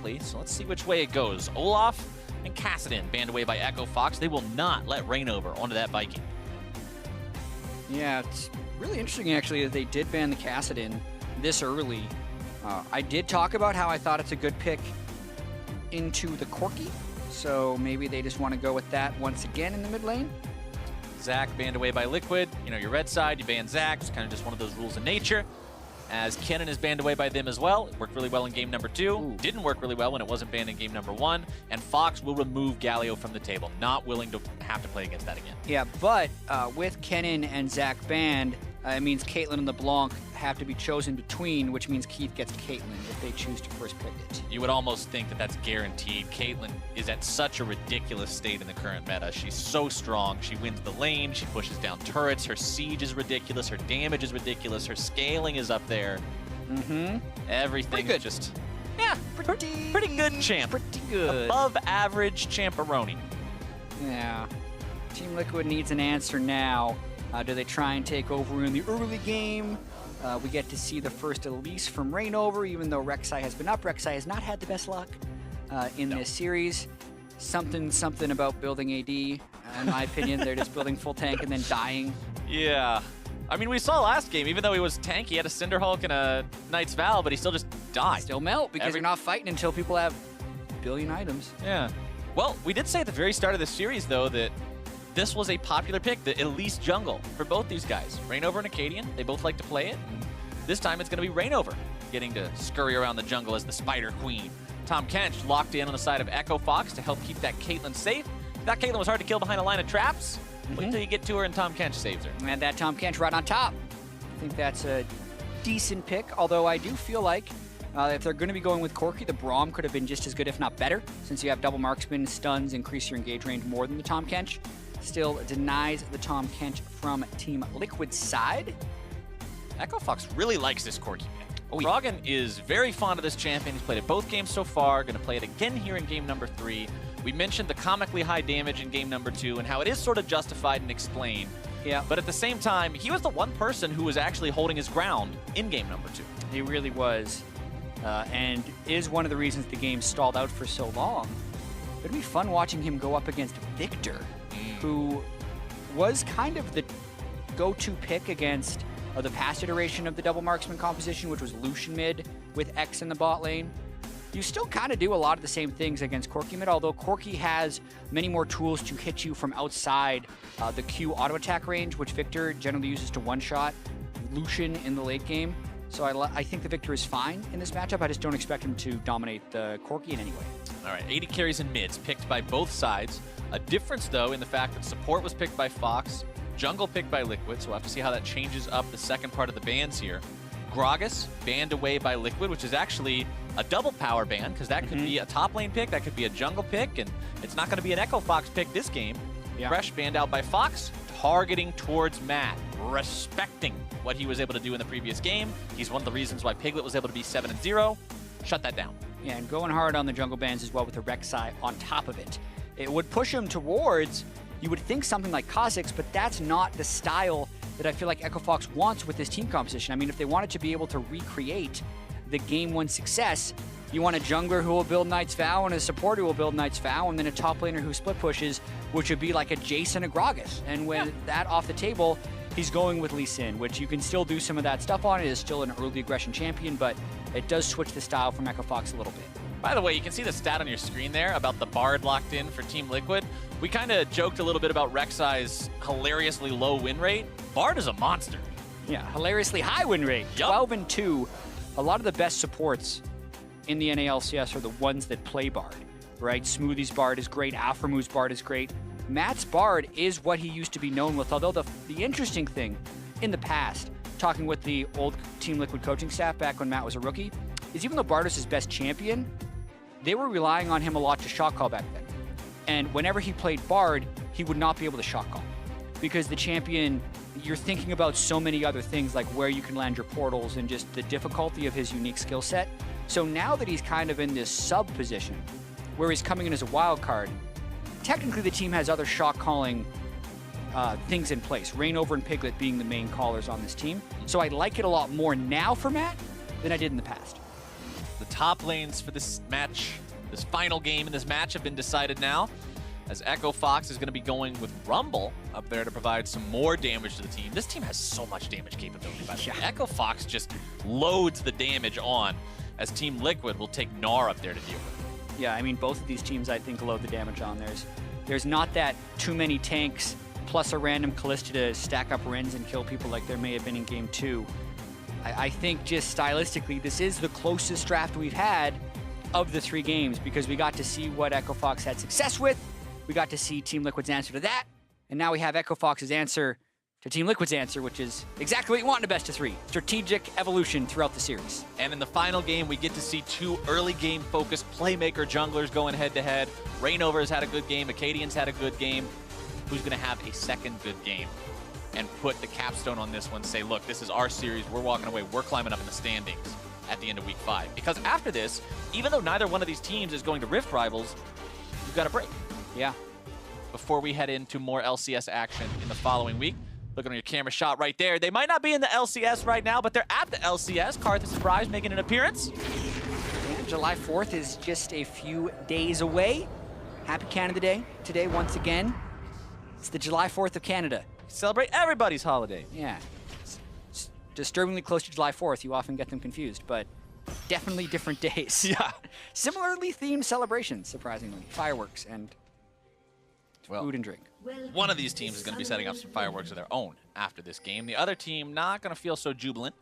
correctly, so let's see which way it goes. Olaf and Kassadin banned away by Echo Fox. They will not let Rainover onto that Viking. Yeah, it's really interesting, actually, that they did ban the Kassadin this early. I did talk about how I thought it's a good pick into the Corki, so maybe they just want to go with that once again in the mid lane. Zach banned away by Liquid. You know, your red side, you ban Zach. It's kind of just one of those rules in nature. As Kennen is banned away by them as well. It worked really well in game number 2. Ooh. Didn't work really well when it wasn't banned in game number 1. And Fox will remove Galio from the table. Not willing to have to play against that again. Yeah, but with Kennen and Zach banned, it means Caitlyn and LeBlanc have to be chosen between, which means Keith gets Caitlyn if they choose to first pick it. You would almost think that that's guaranteed. Caitlyn is at such a ridiculous state in the current meta. She's so strong. She wins the lane. She pushes down turrets. Her siege is ridiculous. Her damage is ridiculous. Her scaling is up there. Everything is just, yeah, pretty good champ. Pretty good. Above average champeroni. Yeah. Team Liquid needs an answer now. Do they try and take over in the early game? We get to see the first Elise from Rainover, even though Rek'Sai has been up. Rek'Sai has not had the best luck in this series. Something about building AD. In my opinion, they're just building full tank and then dying. Yeah. I mean, we saw last game, even though he was tanky, he had a Cinder Hulk and a Knight's Vow, but he still just died. Still melt because you're not fighting until people have a billion items. Yeah. Well, we did say at the very start of the series, though, that this was a popular pick, the Elise jungle for both these guys. Rainover and Acadian, they both like to play it. And this time it's going to be Rainover getting to scurry around the jungle as the Spider Queen. Tom Kench locked in on the side of Echo Fox to help keep that Caitlyn safe. That Caitlyn was hard to kill behind a line of traps. Wait until you get to her and Tom Kench saves her. And that Tom Kench right on top. I think that's a decent pick, although I do feel like if they're going to be going with Corki, the Braum could have been just as good, if not better, since you have double marksman, stuns, increase your engage range more than the Tom Kench. Still denies the Tom Kench from Team Liquid's side. Echo Fox really likes this Corki pick. Froggen is very fond of this champion. He's played it both games so far, going to play it again here in game number 3. We mentioned the comically high damage in game number 2 and how it is sort of justified and explained. Yeah. But at the same time, he was the one person who was actually holding his ground in game number 2. He really was. And is one of the reasons the game stalled out for so long. It'd be fun watching him go up against Victor, who was kind of the go-to pick against the past iteration of the double marksman composition, which was Lucian mid with X in the bot lane. You still kind of do a lot of the same things against Corki mid, although Corki has many more tools to hit you from outside the Q auto attack range, which Victor generally uses to one-shot Lucian in the late game. So I think the Victor is fine in this matchup. I just don't expect him to dominate the Corki in any way. All right, 80 carries and mids picked by both sides. A difference, though, in the fact that support was picked by Fox, jungle picked by Liquid, so we'll have to see how that changes up the second part of the bans here. Gragas banned away by Liquid, which is actually a double power ban, because that could be a top lane pick, that could be a jungle pick, and it's not going to be an Echo Fox pick this game. Yeah. Fresh banned out by Fox, targeting towards Matt, respecting what he was able to do in the previous game. He's one of the reasons why Piglet was able to be 7-0. Shut that down. Yeah, and going hard on the jungle bans as well with the Rek'Sai on top of it. It would push him towards, you would think, something like Kha'Zix, but that's not the style that I feel like Echo Fox wants with this team composition. I mean, if they wanted to be able to recreate the Game 1 success, you want a jungler who will build Knight's Vow and a supporter who will build Knight's Vow, and then a top laner who split pushes, which would be like a Jason and a Gragas. And when that off the table, he's going with Lee Sin, which you can still do some of that stuff on. It is still an early aggression champion, but it does switch the style from Echo Fox a little bit. By the way, you can see the stat on your screen there about the Bard locked in for Team Liquid. We kind of joked a little bit about Rek'Sai's hilariously low win rate. Bard is a monster. Yeah, hilariously high win rate. 12-2. A lot of the best supports in the NALCS are the ones that play Bard, right? Smoothie's Bard is great. Alframu's Bard is great. Matt's Bard is what he used to be known with, although the interesting thing in the past, talking with the old Team Liquid coaching staff back when Matt was a rookie, is even though Bard was his best champion, they were relying on him a lot to shot call back then. And whenever he played Bard, he would not be able to shot call. Because the champion, you're thinking about so many other things like where you can land your portals and just the difficulty of his unique skill set. So now that he's kind of in this sub position, where he's coming in as a wild card, technically the team has other shot calling things in place. Rainover and Piglet being the main callers on this team. So I like it a lot more now for Matt than I did in the past. The top lanes for this match, this final game in this match, have been decided now, as Echo Fox is going to be going with Rumble up there to provide some more damage to the team. This team has so much damage capability, by the way. Echo Fox just loads the damage on, as Team Liquid will take Gnar up there to deal with. Yeah, I mean, both of these teams, I think, load the damage on. There's not that too many tanks plus a random Callista to stack up Rens and kill people like there may have been in Game 2. I think just stylistically, this is the closest draft we've had of the 3 games, because we got to see what Echo Fox had success with. We got to see Team Liquid's answer to that, and now we have Echo Fox's answer to Team Liquid's answer, which is exactly what you want in a best of 3. Strategic evolution throughout the series. And in the final game, we get to see 2 early game focused playmaker junglers going head to head. Reignover's had a good game, Acadian's had a good game. Who's gonna have a second good game and put the capstone on this one, say, look, this is our series, we're walking away, we're climbing up in the standings at the end of week 5. Because after this, even though neither one of these teams is going to Rift Rivals, you've got a break. Yeah. Before we head into more LCS action in the following week. Looking on your camera shot right there. They might not be in the LCS right now, but they're at the LCS. Karthus Surprise making an appearance. And July 4th is just a few days away. Happy Canada Day today once again. It's the July 4th of Canada. Celebrate everybody's holiday. Yeah. It's disturbingly close to July 4th. You often get them confused, but definitely different days. Yeah. Similarly themed celebrations, surprisingly. Fireworks and food and drink. One of these teams is going to be setting up some fireworks of their own after this game. The other team not going to feel so jubilant,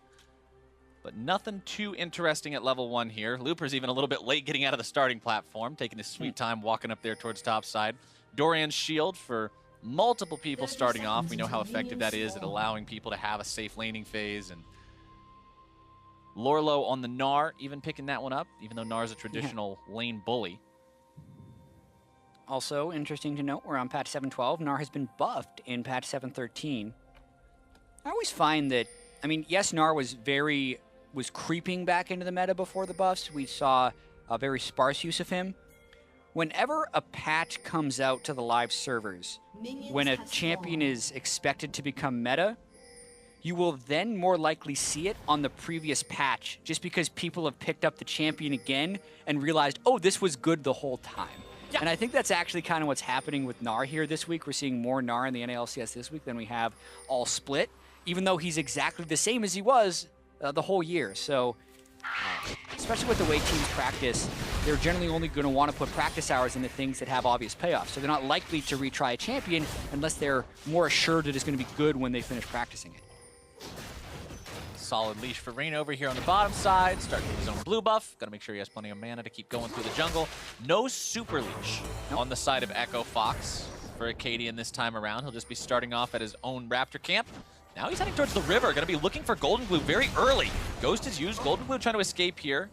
but nothing too interesting at level 1 here. Looper's even a little bit late getting out of the starting platform, taking his sweet time walking up there towards top side. Dorian's shield for multiple people starting off. We know how effective that is at allowing people to have a safe laning phase. And Lorlo on the Gnar, even picking that one up, even though Gnar's a traditional lane bully. Also, interesting to note, we're on patch 7.12. Gnar has been buffed in patch 7.13. I always find that, I mean, yes, Gnar was creeping back into the meta before the buffs. We saw a very sparse use of him. Whenever a patch comes out to the live servers, when a champion is expected to become meta, you will then more likely see it on the previous patch, just because people have picked up the champion again and realized, oh, this was good the whole time. Yeah. And I think that's actually kind of what's happening with Gnar here this week. We're seeing more Gnar in the NALCS this week than we have all split, even though he's exactly the same as he was the whole year. So, especially with the way teams practice, they're generally only going to want to put practice hours into things that have obvious payoffs. So they're not likely to retry a champion unless they're more assured that it's going to be good when they finish practicing it. Solid leash for Reignover here on the bottom side. Starting with his own blue buff. Got to make sure he has plenty of mana to keep going through the jungle. No super leash on the side of Echo Fox for Acadian this time around. He'll just be starting off at his own Raptor camp. Now he's heading towards the river. Going to be looking for Golden Glue very early. Ghost is used. Golden Glue trying to escape here.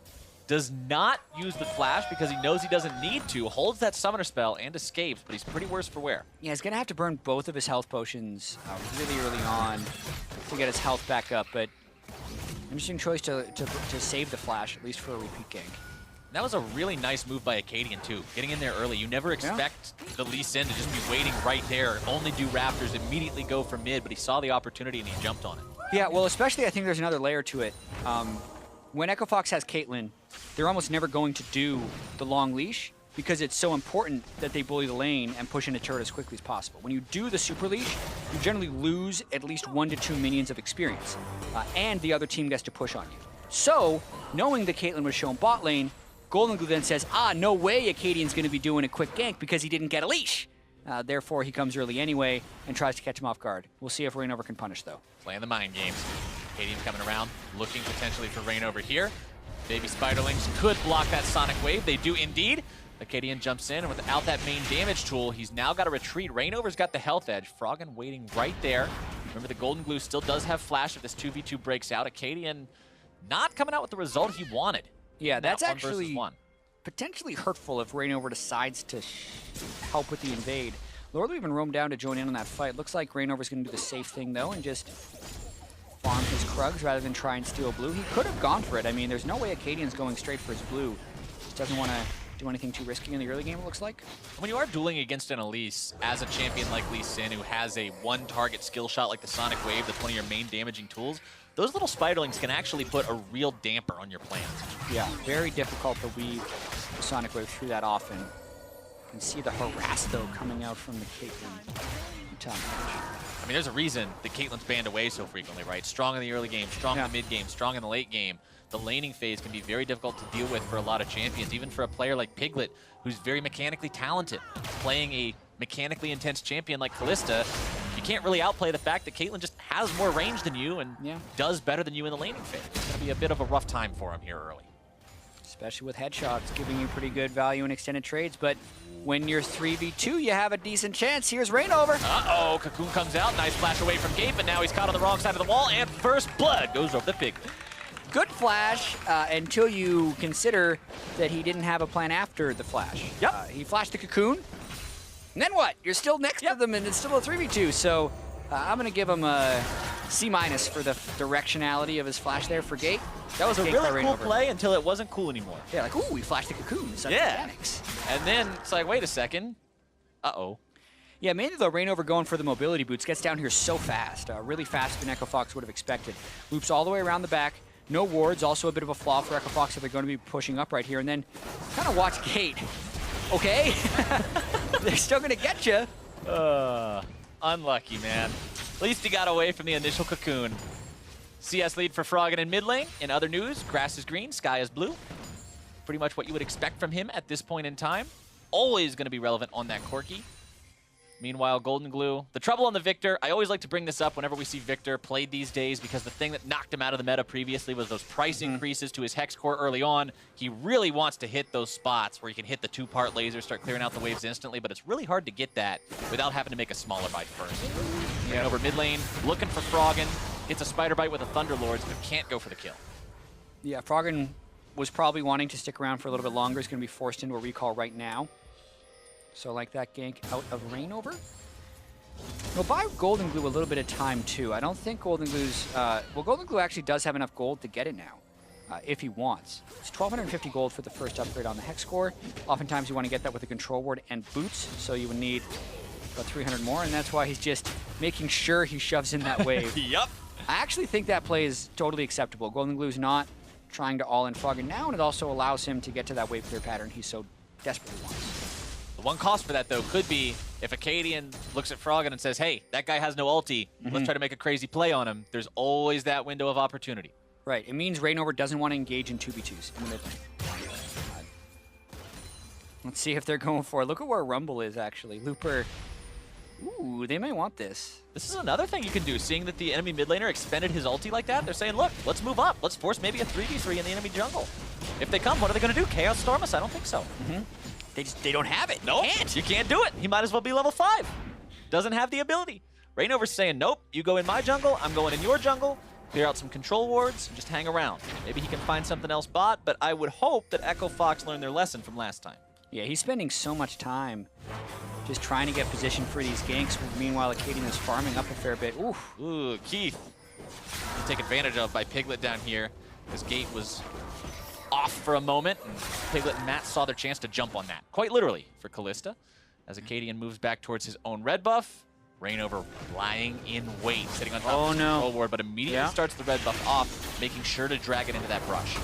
Does not use the flash because he knows he doesn't need to. Holds that summoner spell and escapes, but he's pretty worse for wear. Yeah, he's going to have to burn both of his health potions really early on to get his health back up, but interesting choice to save the flash, at least for a repeat gank. That was a really nice move by Acadian, too. Getting in there early. You never expect the Lee Sin to just be waiting right there, only do Raptors, immediately go for mid, but he saw the opportunity and he jumped on it. Yeah, well, especially I think there's another layer to it. When Echo Fox has Caitlyn, they're almost never going to do the long leash because it's so important that they bully the lane and push into turret as quickly as possible. When you do the super leash, you generally lose at least 1 to 2 minions of experience, and the other team gets to push on you. So, knowing that Caitlyn was shown bot lane, Golden Glue then says, no way Acadian's going to be doing a quick gank because he didn't get a leash. Therefore, he comes early anyway and tries to catch him off guard. We'll see if Reignover can punish, though. Playing the mind games. Acadian coming around, looking potentially for Reignover here. Baby Spiderlings could block that Sonic Wave. They do indeed. Acadian jumps in, and without that main damage tool, he's now got to retreat. Reignover's got the health edge. Froggen waiting right there. Remember, the Golden Glue still does have flash if this 2v2 breaks out. Acadian not coming out with the result he wanted. Yeah, that's actually potentially hurtful if Reignover decides to help with the invade. Lord will even roam down to join in on that fight. Looks like Reignover's going to do the safe thing, though, and just farm his Krugs rather than try and steal blue. He could have gone for it. I mean, there's no way Acadian's going straight for his blue. Just doesn't want to do anything too risky in the early game, it looks like. When you are dueling against an Elise as a champion like Lee Sin, who has a one-target skill shot like the Sonic Wave, that's one of your main damaging tools, those little spiderlings can actually put a real damper on your plans. Yeah, very difficult to weave the Sonic Wave through that often. You can see the harass, though, coming out from the Caitlyn top match. I mean, there's a reason the Caitlyn's banned away so frequently, right? Strong in the early game, strong in the mid game, strong in the late game. The laning phase can be very difficult to deal with for a lot of champions, even for a player like Piglet, who's very mechanically talented. Playing a mechanically intense champion like Kalista, you can't really outplay the fact that Caitlyn just has more range than you and does better than you in the laning phase. It's going to be a bit of a rough time for him here early. Especially with headshots giving you pretty good value in extended trades, but when you're 3v2, you have a decent chance. Here's Rainover. Uh-oh, Cocoon comes out, nice flash away from Gate, but now he's caught on the wrong side of the wall, and first blood goes over the Piglet. Good flash until you consider that he didn't have a plan after the flash. Yep. He flashed the Cocoon, and then what? You're still next to them, and it's still a 3v2, so I'm going to give him a C- for the directionality of his flash there for Gate. That was a really cool play until it wasn't cool anymore. Yeah, like, ooh, we flashed the Cocoon. Mechanics. And then it's like, wait a second. Uh-oh. Yeah, mainly though, Rainover going for the mobility boots gets down here so fast. Really faster than Echo Fox would have expected. Loops all the way around the back. No wards, also a bit of a flaw for Echo Fox if they're going to be pushing up right here. And then kind of watch Gate. Okay? They're still going to get you. Unlucky, man. At least he got away from the initial Cocoon. CS lead for Froggen in mid lane. In other news, grass is green, sky is blue. Pretty much what you would expect from him at this point in time. Always going to be relevant on that Corki. Meanwhile, Golden Glue, the trouble on the Victor, I always like to bring this up whenever we see Victor played these days because the thing that knocked him out of the meta previously was those price increases to his Hex Core early on. He really wants to hit those spots where he can hit the two-part laser, start clearing out the waves instantly, but it's really hard to get that without having to make a smaller bite first. Ran over mid lane, looking for Froggen, hits a Spider Bite with a Thunderlords, but can't go for the kill. Yeah, Froggen was probably wanting to stick around for a little bit longer. He's going to be forced into a recall right now. So like that gank out of Rainover. We'll buy Golden Glue a little bit of time too. I don't think Golden Glue's, well, Golden Glue actually does have enough gold to get it now, if he wants. It's 1,250 gold for the first upgrade on the Hex Core. Oftentimes you want to get that with a Control Ward and boots, so you would need about 300 more, and that's why he's just making sure he shoves in that wave. Yup. I actually think that play is totally acceptable. Golden Glue's not trying to all-in Froggen now, and it also allows him to get to that wave clear pattern he so desperately wants. The one cost for that, though, could be if Acadian looks at Froggen and says, hey, that guy has no ulti, let's try to make a crazy play on him. There's always that window of opportunity. Right. It means Rainover doesn't want to engage in 2v2s in the mid lane. Let's see if they're going for it. Look at where Rumble is, actually. Looper. Ooh, they may want this. This is another thing you can do. Seeing that the enemy mid laner expended his ulti like that, they're saying, look, let's move up. Let's force maybe a 3v3 in the enemy jungle. If they come, what are they going to do? Chaos Storm us? I don't think so. They don't have it. No, you can't do it. He might as well be level 5. Doesn't have the ability. Rainover's saying, nope, you go in my jungle, I'm going in your jungle, clear out some control wards, and just hang around. Maybe he can find something else bot, but I would hope that Echo Fox learned their lesson from last time. Yeah, he's spending so much time just trying to get position for these ganks. Meanwhile, Acadian is farming up a fair bit. Oof. Ooh, Keith. Take advantage of by Piglet down here. His gate was off for a moment, and Piglet and Matt saw their chance to jump on that. Quite literally for Kalista. As Acadian moves back towards his own red buff, Rainover lying in wait, sitting on top of the control ward, but immediately starts the red buff off, making sure to drag it into that brush.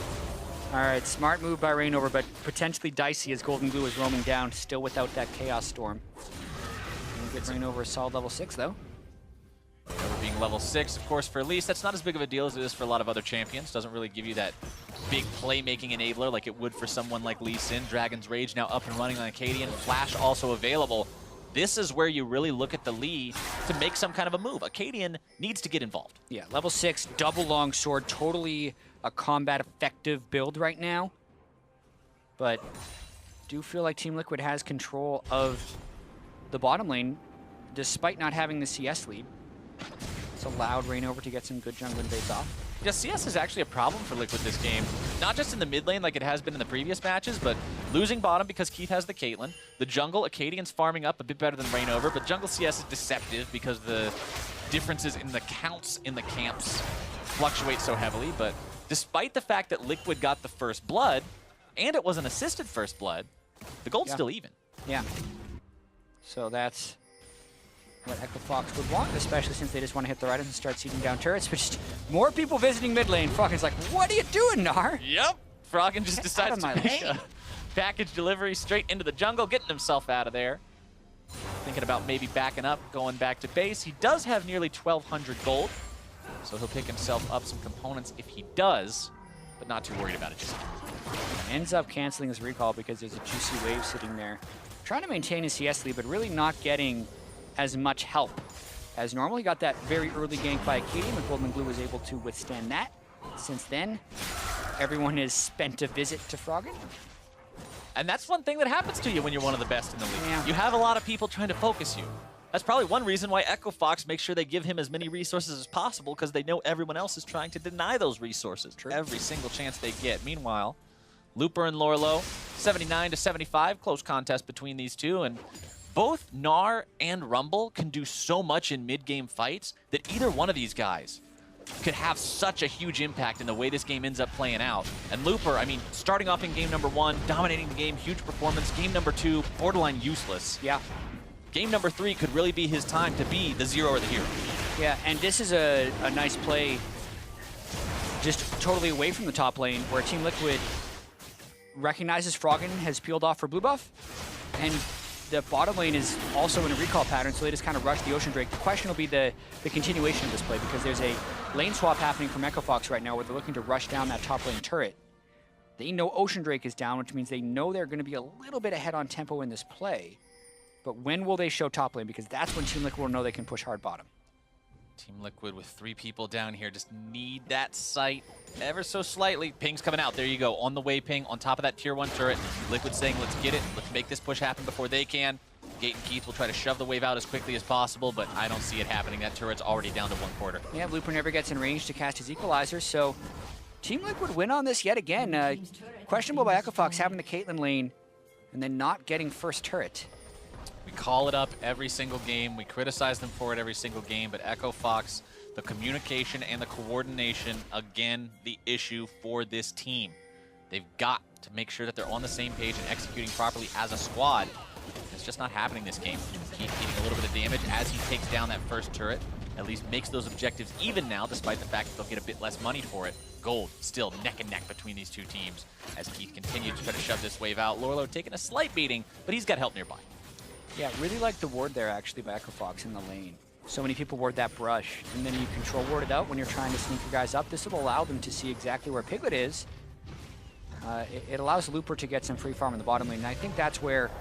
All right, smart move by Rainover, but potentially dicey as Golden Glue is roaming down, still without that Chaos Storm. We'll get Rainover a solid level 6, though. Rainover being level 6, of course, for Elise, that's not as big of a deal as it is for a lot of other champions. Doesn't really give you that big playmaking enabler like it would for someone like Lee Sin. Dragon's Rage now up and running on Acadian. Flash also available. This is where you really look at the Lee to make some kind of a move. Acadian needs to get involved. Yeah, level 6, double longsword, totally a combat effective build right now. But do feel like Team Liquid has control of the bottom lane despite not having the CS lead. It's allowed Rainover to get some good jungle invades off. Yeah, CS is actually a problem for Liquid this game. Not just in the mid lane like it has been in the previous matches, but losing bottom because Keith has the Caitlyn. The jungle, Acadian's farming up a bit better than Rainover, but jungle CS is deceptive because the differences in the counts in the camps fluctuate so heavily. But despite the fact that Liquid got the first blood, and it was an assisted first blood, The gold's still even. Yeah. So that's what Echo Fox would want, especially since they just want to hit the right and start seeding down turrets. But just more people visiting mid lane. Froggen's like, what are you doing, Gnar? Yep. Froggen just decides to make lane. a package delivery straight into the jungle, getting himself out of there. Thinking about maybe backing up, going back to base. He does have nearly 1,200 gold, so he'll pick himself up some components if he does, but not too worried about it just yet. Ends up canceling his recall because there's a juicy wave sitting there. Trying to maintain his CS lead, but really not getting as much help as normal. He got that very early gank by Akadia, and Golden Glue was able to withstand that. Since then, everyone has spent a visit to Froggen. And that's one thing that happens to you when you're one of the best in the league. Yeah. You have a lot of people trying to focus you. That's probably one reason why Echo Fox makes sure they give him as many resources as possible, because they know everyone else is trying to deny those resources every single chance they get. Meanwhile, Looper and Lorlo, 79 to 75, close contest between these two, and both Gnar and Rumble can do so much in mid-game fights that either one of these guys could have such a huge impact in the way this game ends up playing out. And Looper, I mean, starting off in game number 1, dominating the game, huge performance. Game number 2, borderline useless. Yeah. Game number 3 could really be his time to be the zero or the hero. Yeah, and this is a nice play just totally away from the top lane, where Team Liquid recognizes Froggen has peeled off for blue buff, and the bottom lane is also in a recall pattern, so they just kind of rush the Ocean Drake. The question will be the continuation of this play, because there's a lane swap happening from Echo Fox right now where they're looking to rush down that top lane turret. They know Ocean Drake is down, which means they know they're going to be a little bit ahead on tempo in this play. But when will they show top lane? Because that's when Team Liquid will know they can push hard bottom. Team Liquid with 3 people down here just need that sight ever so slightly. Ping's coming out. There you go. On the way ping, on top of that tier 1 turret. Liquid saying, let's get it. Let's make this push happen before they can. Gate and Keith will try to shove the wave out as quickly as possible, but I don't see it happening. That turret's already down to 1/4. Yeah, Looper never gets in range to cast his equalizer, so Team Liquid win on this yet again. Questionable by Echo Fox having the Caitlyn lane and then not getting first turret. We call it up every single game. We criticize them for it every single game, but Echo Fox, the communication and the coordination, again, the issue for this team. They've got to make sure that they're on the same page and executing properly as a squad. It's just not happening this game. Keith getting a little bit of damage as he takes down that first turret. At least makes those objectives even now, despite the fact that they'll get a bit less money for it. Gold still neck and neck between these two teams as Keith continues to try to shove this wave out. Lorlo taking a slight beating, but he's got help nearby. Yeah, really like the ward there actually by Echo Fox in the lane. So many people ward that brush, and then you control ward it out when you're trying to sneak your guys up. This will allow them to see exactly where Piglet is. It allows Looper to get some free farm in the bottom lane, and I think that's where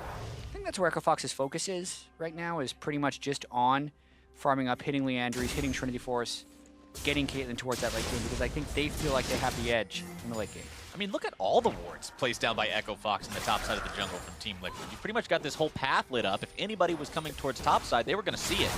Echo Fox's focus is right now, is pretty much just on farming up, hitting Leandries, hitting Trinity Force, getting Caitlyn towards that late game, because I think they feel like they have the edge in the late game. I mean, look at all the wards placed down by Echo Fox in the top side of the jungle from Team Liquid. You pretty much got this whole path lit up. If anybody was coming towards top side, they were going to see it.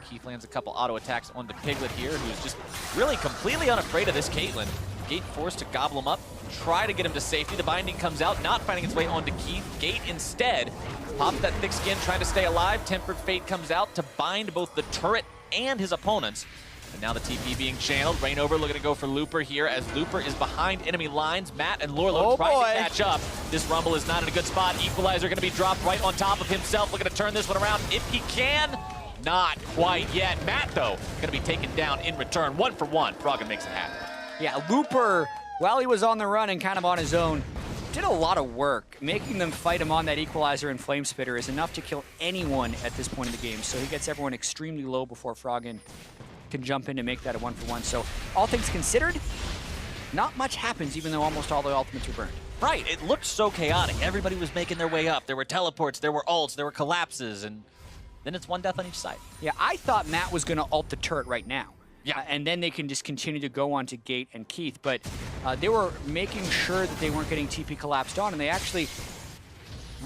Keith lands a couple auto attacks on the Piglet here, who's just really completely unafraid of this Caitlyn. Gate forced to gobble him up, try to get him to safety. The binding comes out, not finding its way onto Keith. Gate instead pops that thick skin, trying to stay alive. Tempered Fate comes out to bind both the turret and his opponents. And now the TP being channeled. Rainover looking to go for Looper here as Looper is behind enemy lines. Matt and Lorlo trying to catch up. This Rumble is not in a good spot. Equalizer going to be dropped right on top of himself. Looking to turn this one around if he can. Not quite yet. Matt, though, going to be taken down in return. 1 for 1. Froggen makes it happen. Yeah, Looper, while he was on the run and kind of on his own, did a lot of work. Making them fight him on that Equalizer and Flame Spitter is enough to kill anyone at this point in the game. So he gets everyone extremely low before Froggen can jump in and make that a 1 for 1. So all things considered, not much happens, even though almost all the ultimates are burned. Right, it looked so chaotic. Everybody was making their way up. There were teleports, there were ults, there were collapses, and then it's one death on each side. Yeah, I thought Matt was going to ult the turret right now. Yeah. And then they can just continue to go on to Gate and Keith, but they were making sure that they weren't getting TP collapsed on, and they actually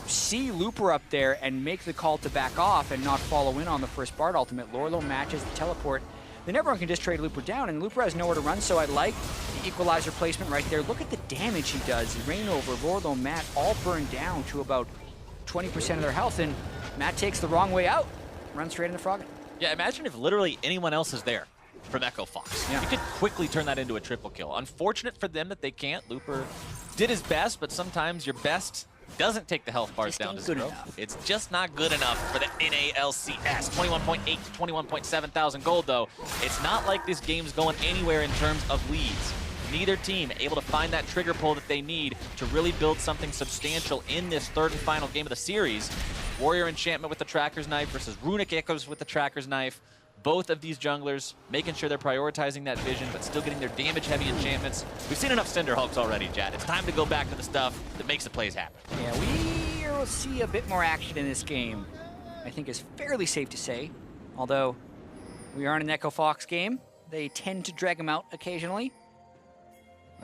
see Looper up there and make the call to back off and not follow in on the first Bard ultimate. Lorlo matches the teleport. Then everyone can just trade Looper down, and Looper has nowhere to run, so I like the Equalizer placement right there. Look at the damage he does. Rainover, Lorlo, Matt, all burned down to about 20% of their health, and Matt takes the wrong way out, runs straight into Froggen. Yeah, imagine if literally anyone else is there from Echo Fox. Yeah. You could quickly turn that into a triple kill. Unfortunate for them that they can't. Looper did his best, but sometimes your best Doesn't take the health bars Just down ain't to good 0. enough. It's just not good enough for the NALCS. 21.8 to 21.7 thousand gold, though. It's not like this game's going anywhere in terms of leads. Neither team able to find that trigger pull that they need to really build something substantial in this third and final game of the series. Warrior Enchantment with the Tracker's Knife versus Runic Echoes with the Tracker's Knife. Both of these junglers making sure they're prioritizing that vision, but still getting their damage-heavy enchantments. We've seen enough Cinder Hulks already, Jad. It's time to go back to the stuff that makes the plays happen. Yeah, we will see a bit more action in this game, I think is fairly safe to say. Although we are in an Echo Fox game, they tend to drag them out occasionally.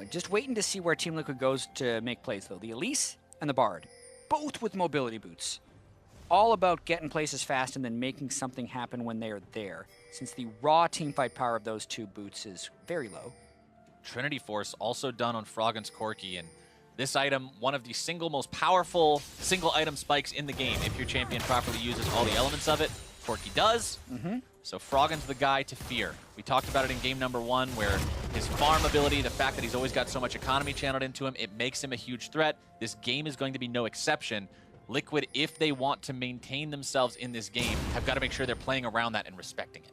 Just waiting to see where Team Liquid goes to make plays, though. The Elise and the Bard, both with mobility boots. All about getting places fast and then making something happen when they are there, since the raw teamfight power of those two boots is very low. Trinity Force also done on Froggen's Corki, and this item, one of the single most powerful single item spikes in the game. If your champion properly uses all the elements of it, Corki does. So Froggen's the guy to fear. We talked about it in game number 1, where his farm ability, the fact that he's always got so much economy channeled into him, it makes him a huge threat. This game is going to be no exception. Liquid, if they want to maintain themselves in this game, have got to make sure they're playing around that and respecting it.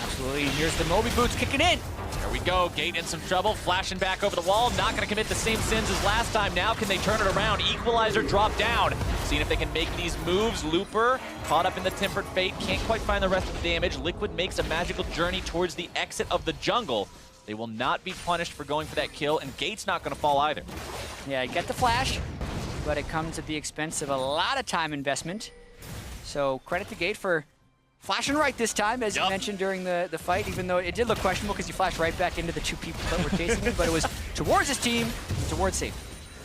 Absolutely. Here's the Moby Boots kicking in. There we go. Gate in some trouble. Flashing back over the wall. Not going to commit the same sins as last time. Now can they turn it around? Equalizer drop down. Seeing if they can make these moves. Looper caught up in the Tempered Fate. Can't quite find the rest of the damage. Liquid makes a magical journey towards the exit of the jungle. They will not be punished for going for that kill, and Gate's not going to fall either. Yeah, get the flash, but it comes at the expense of a lot of time investment. So credit to Gate for flashing right this time, as you mentioned during the fight, even though it did look questionable because you flashed right back into the two people that were chasing him, but it was towards his team, towards safety.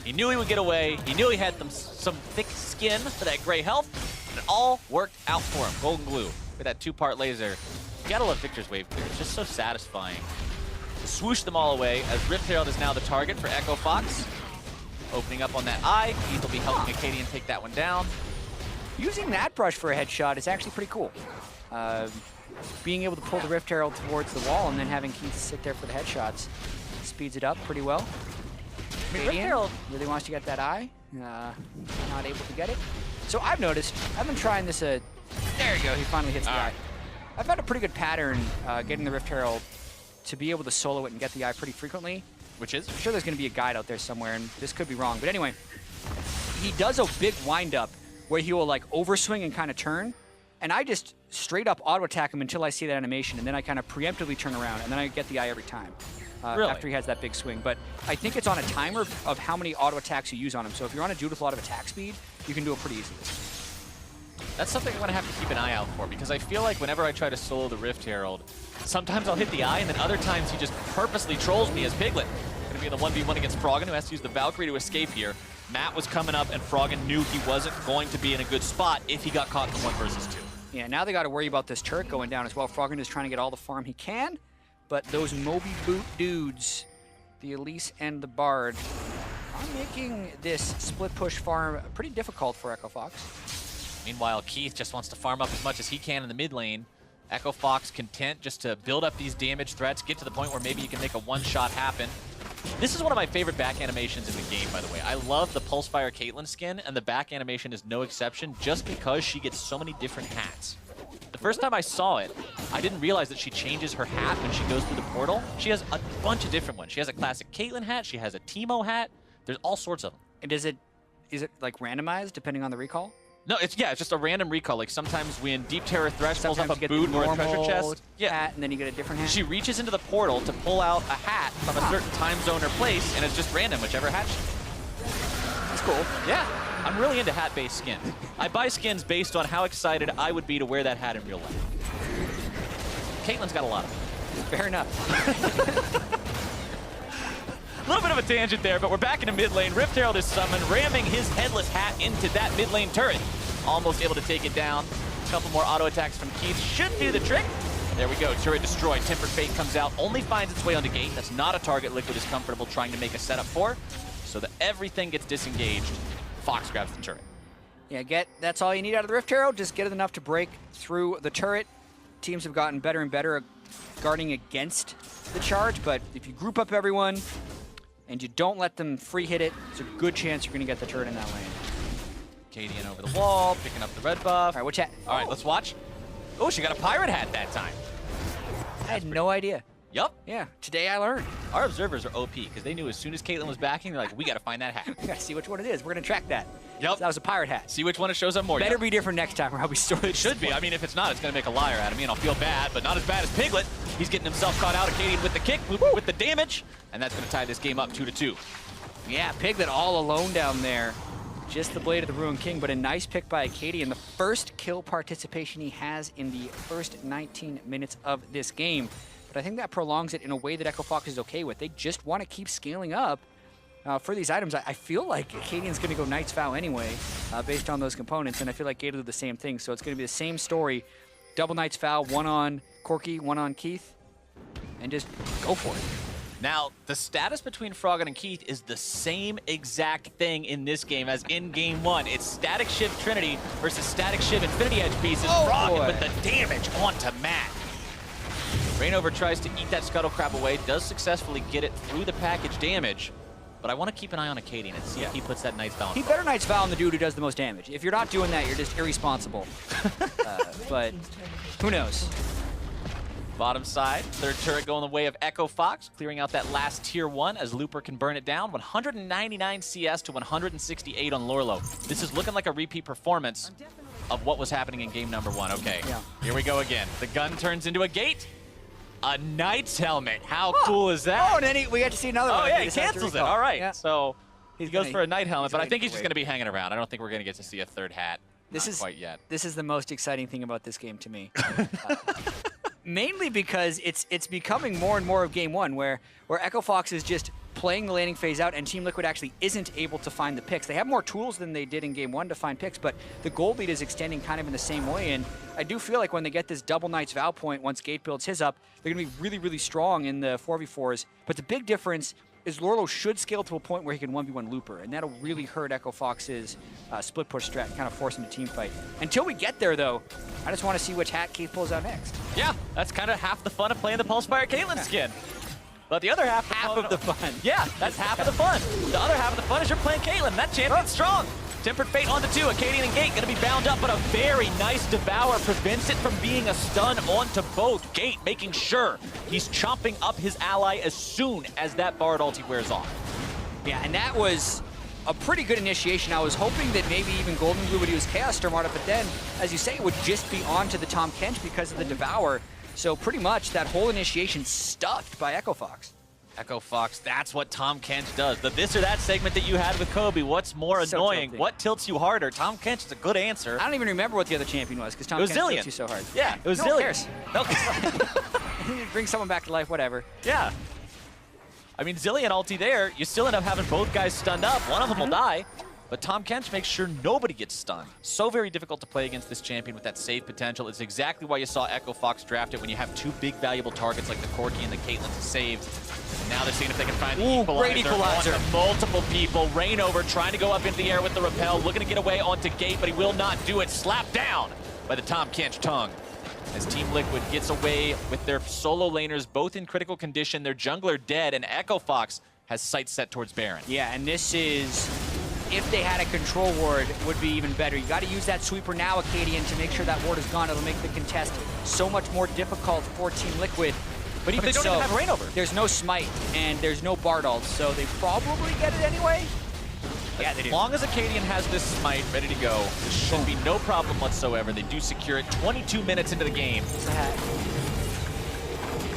He knew he would get away. He knew he had some thick skin for that gray health, and it all worked out for him. Golden Glue with that 2-part laser. You gotta love Victor's Wave clear. It's just so satisfying to swoosh them all away, as Rift Herald is now the target for Echo Fox. Opening up on that eye. Keith will be helping Acadian take that one down. Using that brush for a headshot is actually pretty cool. Being able to pull the Rift Herald towards the wall and then having Keith sit there for the headshots speeds it up pretty well. I mean, Rift Herald really wants to get that eye. Not able to get it. So I've noticed, I've been trying this. There you go, he finally hits the eye. I've had a pretty good pattern getting the Rift Herald to be able to solo it and get the eye pretty frequently. Which is? I'm sure there's going to be a guide out there somewhere, and this could be wrong. But anyway, he does a big wind-up where he will like overswing and kind of turn, and I just straight up auto-attack him until I see that animation, and then I kind of preemptively turn around, and then I get the eye every time after he has that big swing. But I think it's on a timer of how many auto-attacks you use on him. So if you're on a dude with a lot of attack speed, you can do it pretty easily. That's something I'm going to have to keep an eye out for, because I feel like whenever I try to solo the Rift Herald, sometimes I'll hit the eye, and then other times he just purposely trolls me as Piglet. Going to be in the 1v1 against Froggen, who has to use the Valkyrie to escape here. Matt was coming up, and Froggen knew he wasn't going to be in a good spot if he got caught in the 1 versus 2. Yeah, now they got to worry about this turret going down as well. Froggen is trying to get all the farm he can, but those Moby Boot dudes, the Elise and the Bard, are making this split push farm pretty difficult for Echo Fox. Meanwhile, Keith just wants to farm up as much as he can in the mid lane. Echo Fox content just to build up these damage threats, get to the point where maybe you can make a one-shot happen. This is one of my favorite back animations in the game, by the way. I love the Pulsefire Caitlyn skin, and the back animation is no exception, just because she gets so many different hats. The first time I saw it, I didn't realize that she changes her hat when she goes through the portal. She has a bunch of different ones. She has a classic Caitlyn hat, she has a Teemo hat, there's all sorts of them. And is it like randomized depending on the recall? No, it's just a random recall. Like sometimes when Deep Terror Thresh pulls up a boot or a treasure chest, hat, and then you get a different hat. She reaches into the portal to pull out a hat from a certain time zone or place, and it's just random, whichever hat she... That's cool. Yeah, I'm really into hat-based skins. I buy skins based on how excited I would be to wear that hat in real life. Caitlyn's got a lot of them. Fair enough. A little bit of a tangent there, but we're back in the mid lane. Rift Herald is summoned, ramming his headless hat into that mid lane turret. Almost able to take it down. A couple more auto attacks from Keith should do the trick. There we go, turret destroyed. Tempered Fate comes out, only finds its way onto Gate. That's not a target Liquid is comfortable trying to make a setup for. So that everything gets disengaged. Fox grabs the turret. Yeah, that's all you need out of the Rift Herald. Just get it enough to break through the turret. Teams have gotten better and better at guarding against the charge, but if you group up everyone and you don't let them free hit it, there's a good chance you're going to get the turret in that lane. Cadian over the wall, picking up the red buff. All right, which hat? All right, let's watch. Oh, she got a pirate hat that time. I had no idea. Yup. Yeah, today I learned. Our observers are OP because they knew as soon as Caitlyn was backing, they're like, we got to find that hat. We gotta see which one it is. We're gonna track that. Yep. So that was a pirate hat. See which one it shows up more. Better be different next time, or how we store it. It should be. I mean, if it's not, it's going to make a liar out of me, and I'll feel bad, but not as bad as Piglet. He's getting himself caught out. Acadian with the kick, with the damage, and that's going to tie this game up 2-2. Yeah, Piglet all alone down there. Just the Blade of the Ruined King, but a nice pick by Acadian. The first kill participation he has in the first 19 minutes of this game. But I think that prolongs it in a way that Echo Fox is okay with. They just want to keep scaling up for these items. I feel like Acadian's going to go Knight's Vow anyway, based on those components, and I feel like Gator did the same thing. So it's going to be the same story. Double Knight's Vow, one on Corky, one on Keith, and just go for it. Now, the status between Froggen and Keith is the same exact thing in this game as in Game 1. It's Static Shiv Trinity versus Static Shiv Infinity Edge pieces. Froggen with the damage onto Matt. Rainover tries to eat that Scuttle Crab away, does successfully get it through the package damage, but I want to keep an eye on Acadian and see if he puts that Knight's Vow on. He better Knight's Vow on the dude who does the most damage. If you're not doing that, you're just irresponsible. But who knows? Bottom side, third turret going the way of Echo Fox, clearing out that last tier 1 as Looper can burn it down. 199 CS to 168 on Lorlo. This is looking like a repeat performance of what was happening in game number 1. Okay, Here we go again. The gun turns into a gate. A Knight's helmet. How cool is that? Oh, and then we get to see another one. Oh, yeah, he cancels it. All right. Yeah. So he goes for a Knight helmet, but I think he's just wait. going to be hanging around. I don't think we're going to get to see a third hat. This Not is quite yet. This is the most exciting thing about this game to me. Mainly because it's becoming more and more of Game 1, where Echo Fox is just playing the laning phase out, and Team Liquid actually isn't able to find the picks. They have more tools than they did in Game 1 to find picks, but the gold lead is extending kind of in the same way, and I do feel like when they get this double Knight's Vow point, once Gate builds his up, they're going to be really, really strong in the 4v4s. But the big difference is Lorlo should scale to a point where he can 1v1 Looper, and that'll really hurt Echo Fox's split push strat and kind of force him to team fight. Until we get there, though, I just want to see which hat Keith pulls out next. Yeah, that's kind of half the fun of playing the Pulsefire Caitlyn skin. But the other half Of the fun. Yeah, that's half of the fun. The other half of the fun is you're playing Caitlyn. That champion's strong. Tempered Fate onto 2. Acadian and Gate going to be bound up, but a very nice Devour prevents it from being a stun onto both. Gate making sure he's chomping up his ally as soon as that Bard ulti wears off. Yeah, and that was a pretty good initiation. I was hoping that maybe even Golden Blue would use Chaos Storm on it, but then, as you say, it would just be onto the Tahm Kench because of the Devour. So pretty much that whole initiation stuffed by Echo Fox. Echo Fox, that's what Tahm Kench does. The this or that segment that you had with Kobe, what's more So annoying? tilting. What tilts you harder? Tahm Kench is a good answer. I don't even remember what the other champion was because Tahm It was Kench Zillion. tilts you so hard. Yeah, it was No Zillion. one cares. No, You bring someone back to life, whatever. yeah. I mean, Zillion ulti there, you still end up having both guys stunned up. One of them will die, but Tahm Kench makes sure nobody gets stunned. So very difficult to play against this champion with that save potential. It's exactly why you saw Echo Fox draft it when you have two big valuable targets like the Corki and the Caitlyn to save. And now they're seeing if they can find the great equalizer. onto multiple people. Rainover trying to go up into the air with the repel, looking to get away onto Gate, but he will not do it. Slapped down by the Tahm Kench tongue. As Team Liquid gets away with their solo laners both in critical condition, their jungler dead, and Echo Fox has sights set towards Baron. Yeah, and this is, if they had a control ward, would be even better. You got to use that sweeper now, Acadian, to make sure that ward is gone. It'll make the contest so much more difficult for Team Liquid. But even they don't so, even have Rainover. There's no smite, and there's no Bard ult, so they probably get it anyway. Yeah, they do. As long as Acadian has this smite ready to go, this should be no problem whatsoever. They do secure it 22 minutes into the game.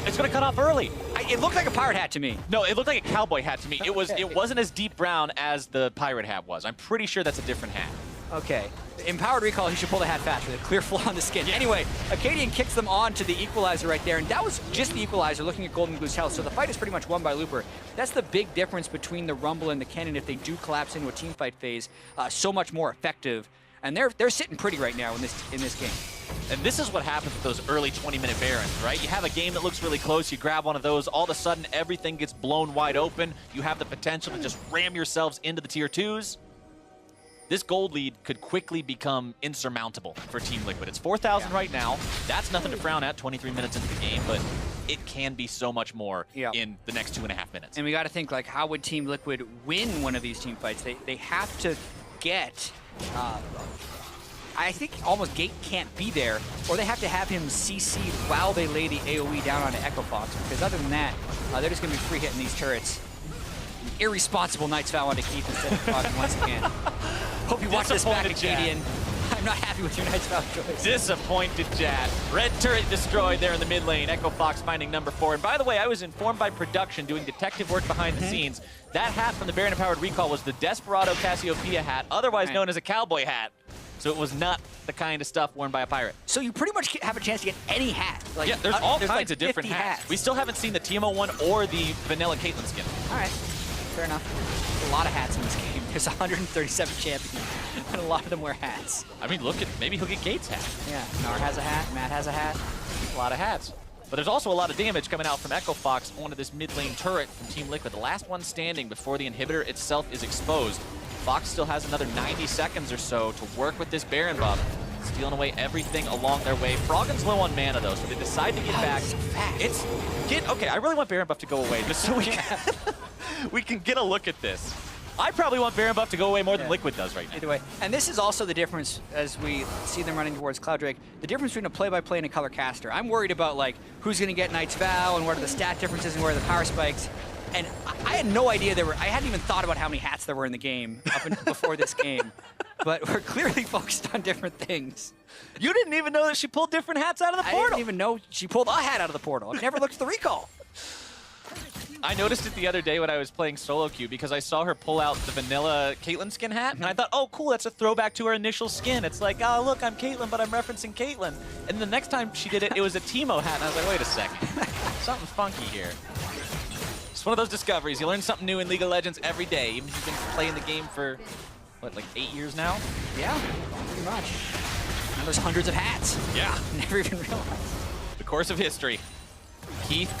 It's going to cut off early. It looked like a pirate hat to me. No, it looked like a cowboy hat to me. It wasn't as deep brown as the pirate hat was. I'm pretty sure that's a different hat. Okay. Empowered Recall, he should pull the hat faster. The clear flaw on the skin. Yeah. Anyway, Acadian kicks them on to the equalizer right there, and that was just the equalizer looking at Golden Blue's health, so the fight is pretty much won by Looper. That's the big difference between the Rumble and the Cannon if they do collapse into a teamfight phase. So much more effective, and they're sitting pretty right now in this game. And this is what happens with those early 20-minute Barons, right? You have a game that looks really close, you grab one of those, all of a sudden everything gets blown wide open. You have the potential to just ram yourselves into the tier 2s. This gold lead could quickly become insurmountable for Team Liquid. It's 4,000 right now. That's nothing to frown at 23 minutes into the game, but it can be so much more in the next 2.5 minutes. And we got to think, like, how would Team Liquid win one of these team fights? They have to get, I think almost Gate can't be there, or they have to have him CC while they lay the AoE down onto Echo Fox, because other than that, they're just going to be free hitting these turrets. Irresponsible Knight's Vow onto Keith instead of Fox once again. Hope you watch this back, Acadian. I'm not happy with your Knight's Vow choice. Disappointed Jad. Red turret destroyed there in the mid lane. Echo Fox finding number 4. And by the way, I was informed by production doing detective work behind the scenes. That hat from the Baron Empowered Recall was the Desperado Cassiopeia hat, otherwise known as a cowboy hat. So it was not the kind of stuff worn by a pirate. So you pretty much have a chance to get any hat. Like, yeah, there's all kinds like of different hats. We still haven't seen the TMO one or the vanilla Caitlyn skin. All right, fair enough. There's a lot of hats in this game. There's 137 champions, and a lot of them wear hats. I mean, look at, maybe he'll get Gates' hat. Yeah, Nar has a hat, Matt has a hat. A lot of hats. But there's also a lot of damage coming out from Echo Fox onto this mid lane turret from Team Liquid. The last one standing before the inhibitor itself is exposed. Fox still has another 90 seconds or so to work with this Baron buff, stealing away everything along their way. Froggen's low on mana though, so they decide to get back. Okay, I really want Baron buff to go away just so we can get a look at this. I probably want Baron buff to go away more than Liquid does right now. Either way. And this is also the difference as we see them running towards Cloud Drake, the difference between a play-by-play and a color caster. I'm worried about like who's going to get Knight's Vow and what are the stat differences and where are the power spikes. And I had no idea I hadn't even thought about how many hats there were in the game up until before this game. But we're clearly focused on different things. You didn't even know that she pulled different hats out of the portal. I didn't even know she pulled a hat out of the portal. I've never looked at the recall. I noticed it the other day when I was playing solo queue because I saw her pull out the vanilla Caitlyn skin hat, and I thought, oh, cool, that's a throwback to her initial skin. It's like, oh, look, I'm Caitlyn, but I'm referencing Caitlyn. And the next time she did it, it was a Teemo hat, and I was like, wait a second. Something funky here. It's one of those discoveries. You learn something new in League of Legends every day, even if you've been playing the game for, what, like 8 years now? Yeah, pretty much. And there's hundreds of hats. Yeah. Never even realized. The course of history. Keith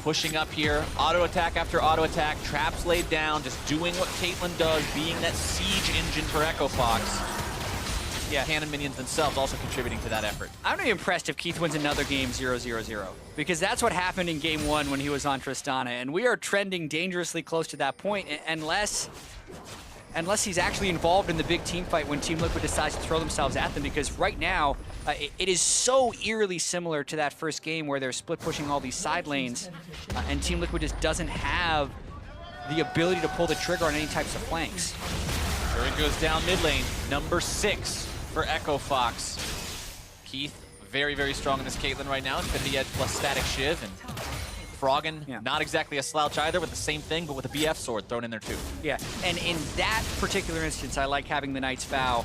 pushing up here, auto attack after auto attack, traps laid down, just doing what Caitlyn does, being that siege engine for Echo Fox. Yeah, Cannon minions themselves also contributing to that effort. I'm really impressed if Keith wins another game 0-0-0, because that's what happened in game 1 when he was on Tristana, and we are trending dangerously close to that point unless he's actually involved in the big team fight when Team Liquid decides to throw themselves at them, because right now, it is so eerily similar to that first game where they're split pushing all these side lanes, and Team Liquid just doesn't have the ability to pull the trigger on any types of flanks. Turret goes down mid lane, number 6 for Echo Fox. Keith, very, very strong in this Caitlyn right now, Infinity Edge plus Static Shiv, and Froggen, not exactly a slouch either, with the same thing, but with a BF sword thrown in there too. Yeah, and in that particular instance, I like having the Knight's Vow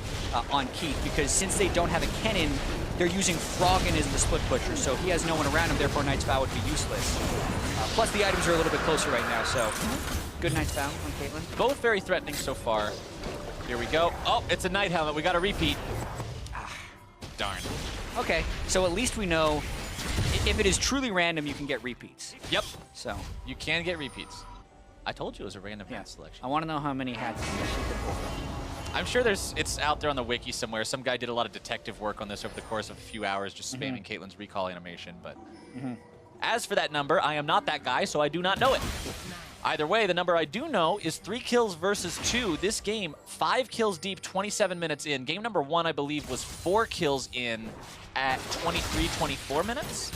on Keith, because since they don't have a Kennen, they're using Froggen as the split pusher, so he has no one around him, therefore Knight's Vow would be useless. Plus the items are a little bit closer right now, so good Knight's Vow on Caitlyn. Both very threatening so far. Here we go. Oh, it's a Knight helmet. We got a repeat. Darn. Okay, so at least we know if it is truly random, you can get repeats. Yep. So you can get repeats. I told you it was a random hat selection. I want to know how many hats she could pull from. I'm sure it's out there on the wiki somewhere. Some guy did a lot of detective work on this over the course of a few hours, just spamming Caitlyn's recall animation. But as for that number, I am not that guy, so I do not know it. Either way, the number I do know is 3 kills versus 2. This game, 5 kills deep, 27 minutes in. Game number 1, I believe, was 4 kills in at 23, 24 minutes.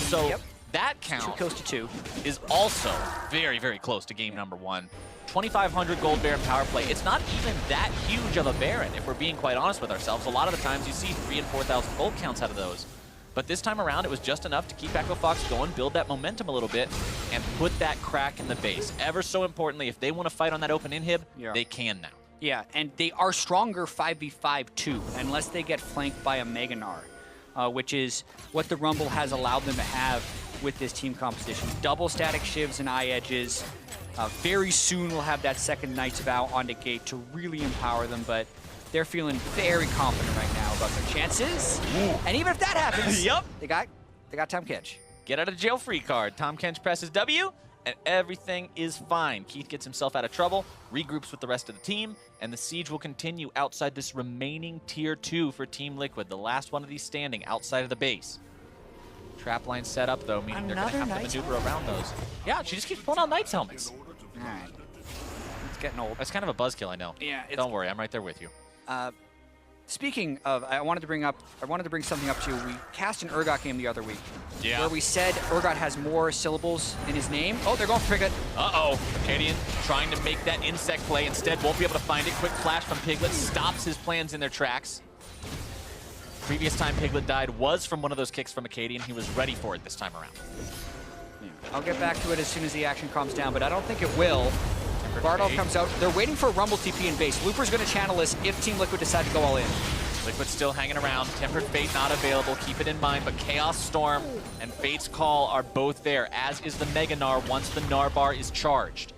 So that count 2 kills to 2 is also very, very close to game number 1. 2,500 gold Baron power play. It's not even that huge of a Baron, if we're being quite honest with ourselves. A lot of the times you see 3,000 and 4,000 gold counts out of those. But this time around, it was just enough to keep Echo Fox going, build that momentum a little bit, and put that crack in the base. Ever so importantly, if they want to fight on that open inhib, they can now. Yeah, and they are stronger 5v5 too, unless they get flanked by a Mega Gnar, which is what the Rumble has allowed them to have with this team composition. Double static shivs and eye edges. Very soon we'll have that second Knight's Vow onto Gate to really empower them, but they're feeling very confident right now about their chances. And even if that happens, they got Tom Kench. Get out of jail free card. Tom Kench presses W, and everything is fine. Keith gets himself out of trouble, regroups with the rest of the team, and the siege will continue outside this remaining tier 2 for Team Liquid, the last one of these standing outside of the base. Trap line set up though, meaning they're gonna have to maneuver around those. Yeah, she just keeps pulling out Knight's helmets. All right. getting old. That's kind of a buzzkill, I know. Yeah. Don't worry, I'm right there with you. Speaking of, I wanted to bring something up to you. We cast an Urgot game the other week. Yeah. Where we said Urgot has more syllables in his name. Oh, they're going for Piglet. Uh-oh. Acadian trying to make that insect play. Instead, won't be able to find it. Quick flash from Piglet stops his plans in their tracks. Previous time Piglet died was from one of those kicks from Acadian. He was ready for it this time around. Yeah. I'll get back to it as soon as the action calms down, but I don't think it will. Bardolph comes out. They're waiting for a Rumble TP in base. Looper's going to channel this if Team Liquid decide to go all in. Liquid still hanging around. Tempered Fate not available. Keep it in mind. But Chaos Storm and Fate's Call are both there, as is the Mega Gnar once the Gnar bar is charged.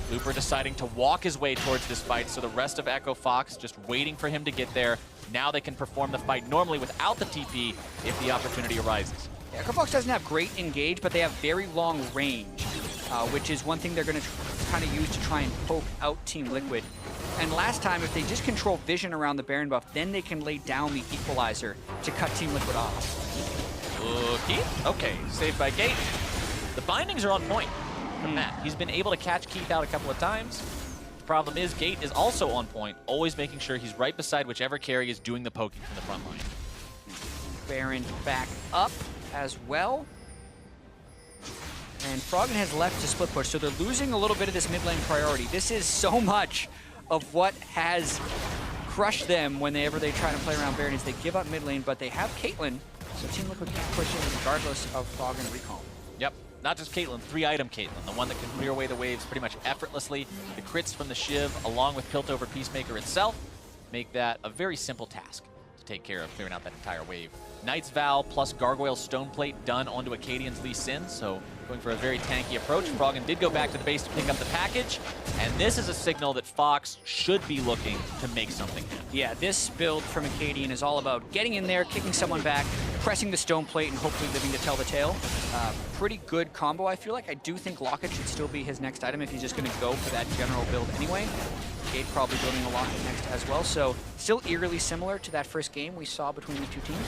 Looper deciding to walk his way towards this fight, so the rest of Echo Fox just waiting for him to get there. Now they can perform the fight normally without the TP if the opportunity arises. Yeah, Echo Fox doesn't have great engage, but they have very long range, which is one thing they're going to kind of use to try and poke out Team Liquid. And last time, if they just control vision around the Baron buff, then they can lay down the Equalizer to cut Team Liquid off. Keith? Okay, saved by Gate. The bindings are on point from Matt. He's been able to catch Keith out a couple of times. The problem is Gate is also on point, always making sure he's right beside whichever carry is doing the poking from the front line. Baron back up as well. And Froggen has left to split push, so they're losing a little bit of this mid lane priority. This is so much of what has crushed them whenever they try to play around Baron is they give up mid lane, but they have Caitlyn, so Team Liquid can't push in regardless of Froggen recall. Yep, not just Caitlyn, 3-item Caitlyn, the one that can clear away the waves pretty much effortlessly. The crits from the Shiv, along with Piltover Peacemaker itself, make that a very simple task to take care of clearing out that entire wave. Knight's Vow plus Gargoyle Stoneplate done onto Acadian's Lee Sin, so going for a very tanky approach. Froggen did go back to the base to pick up the package, and this is a signal that Fox should be looking to make something happen. Yeah, this build from Acadian is all about getting in there, kicking someone back, pressing the Stoneplate, and hopefully living to tell the tale. Pretty good combo, I feel like. I do think Locket should still be his next item if he's just going to go for that general build anyway. Gate probably building a Locket next as well, so still eerily similar to that first game we saw between the two teams.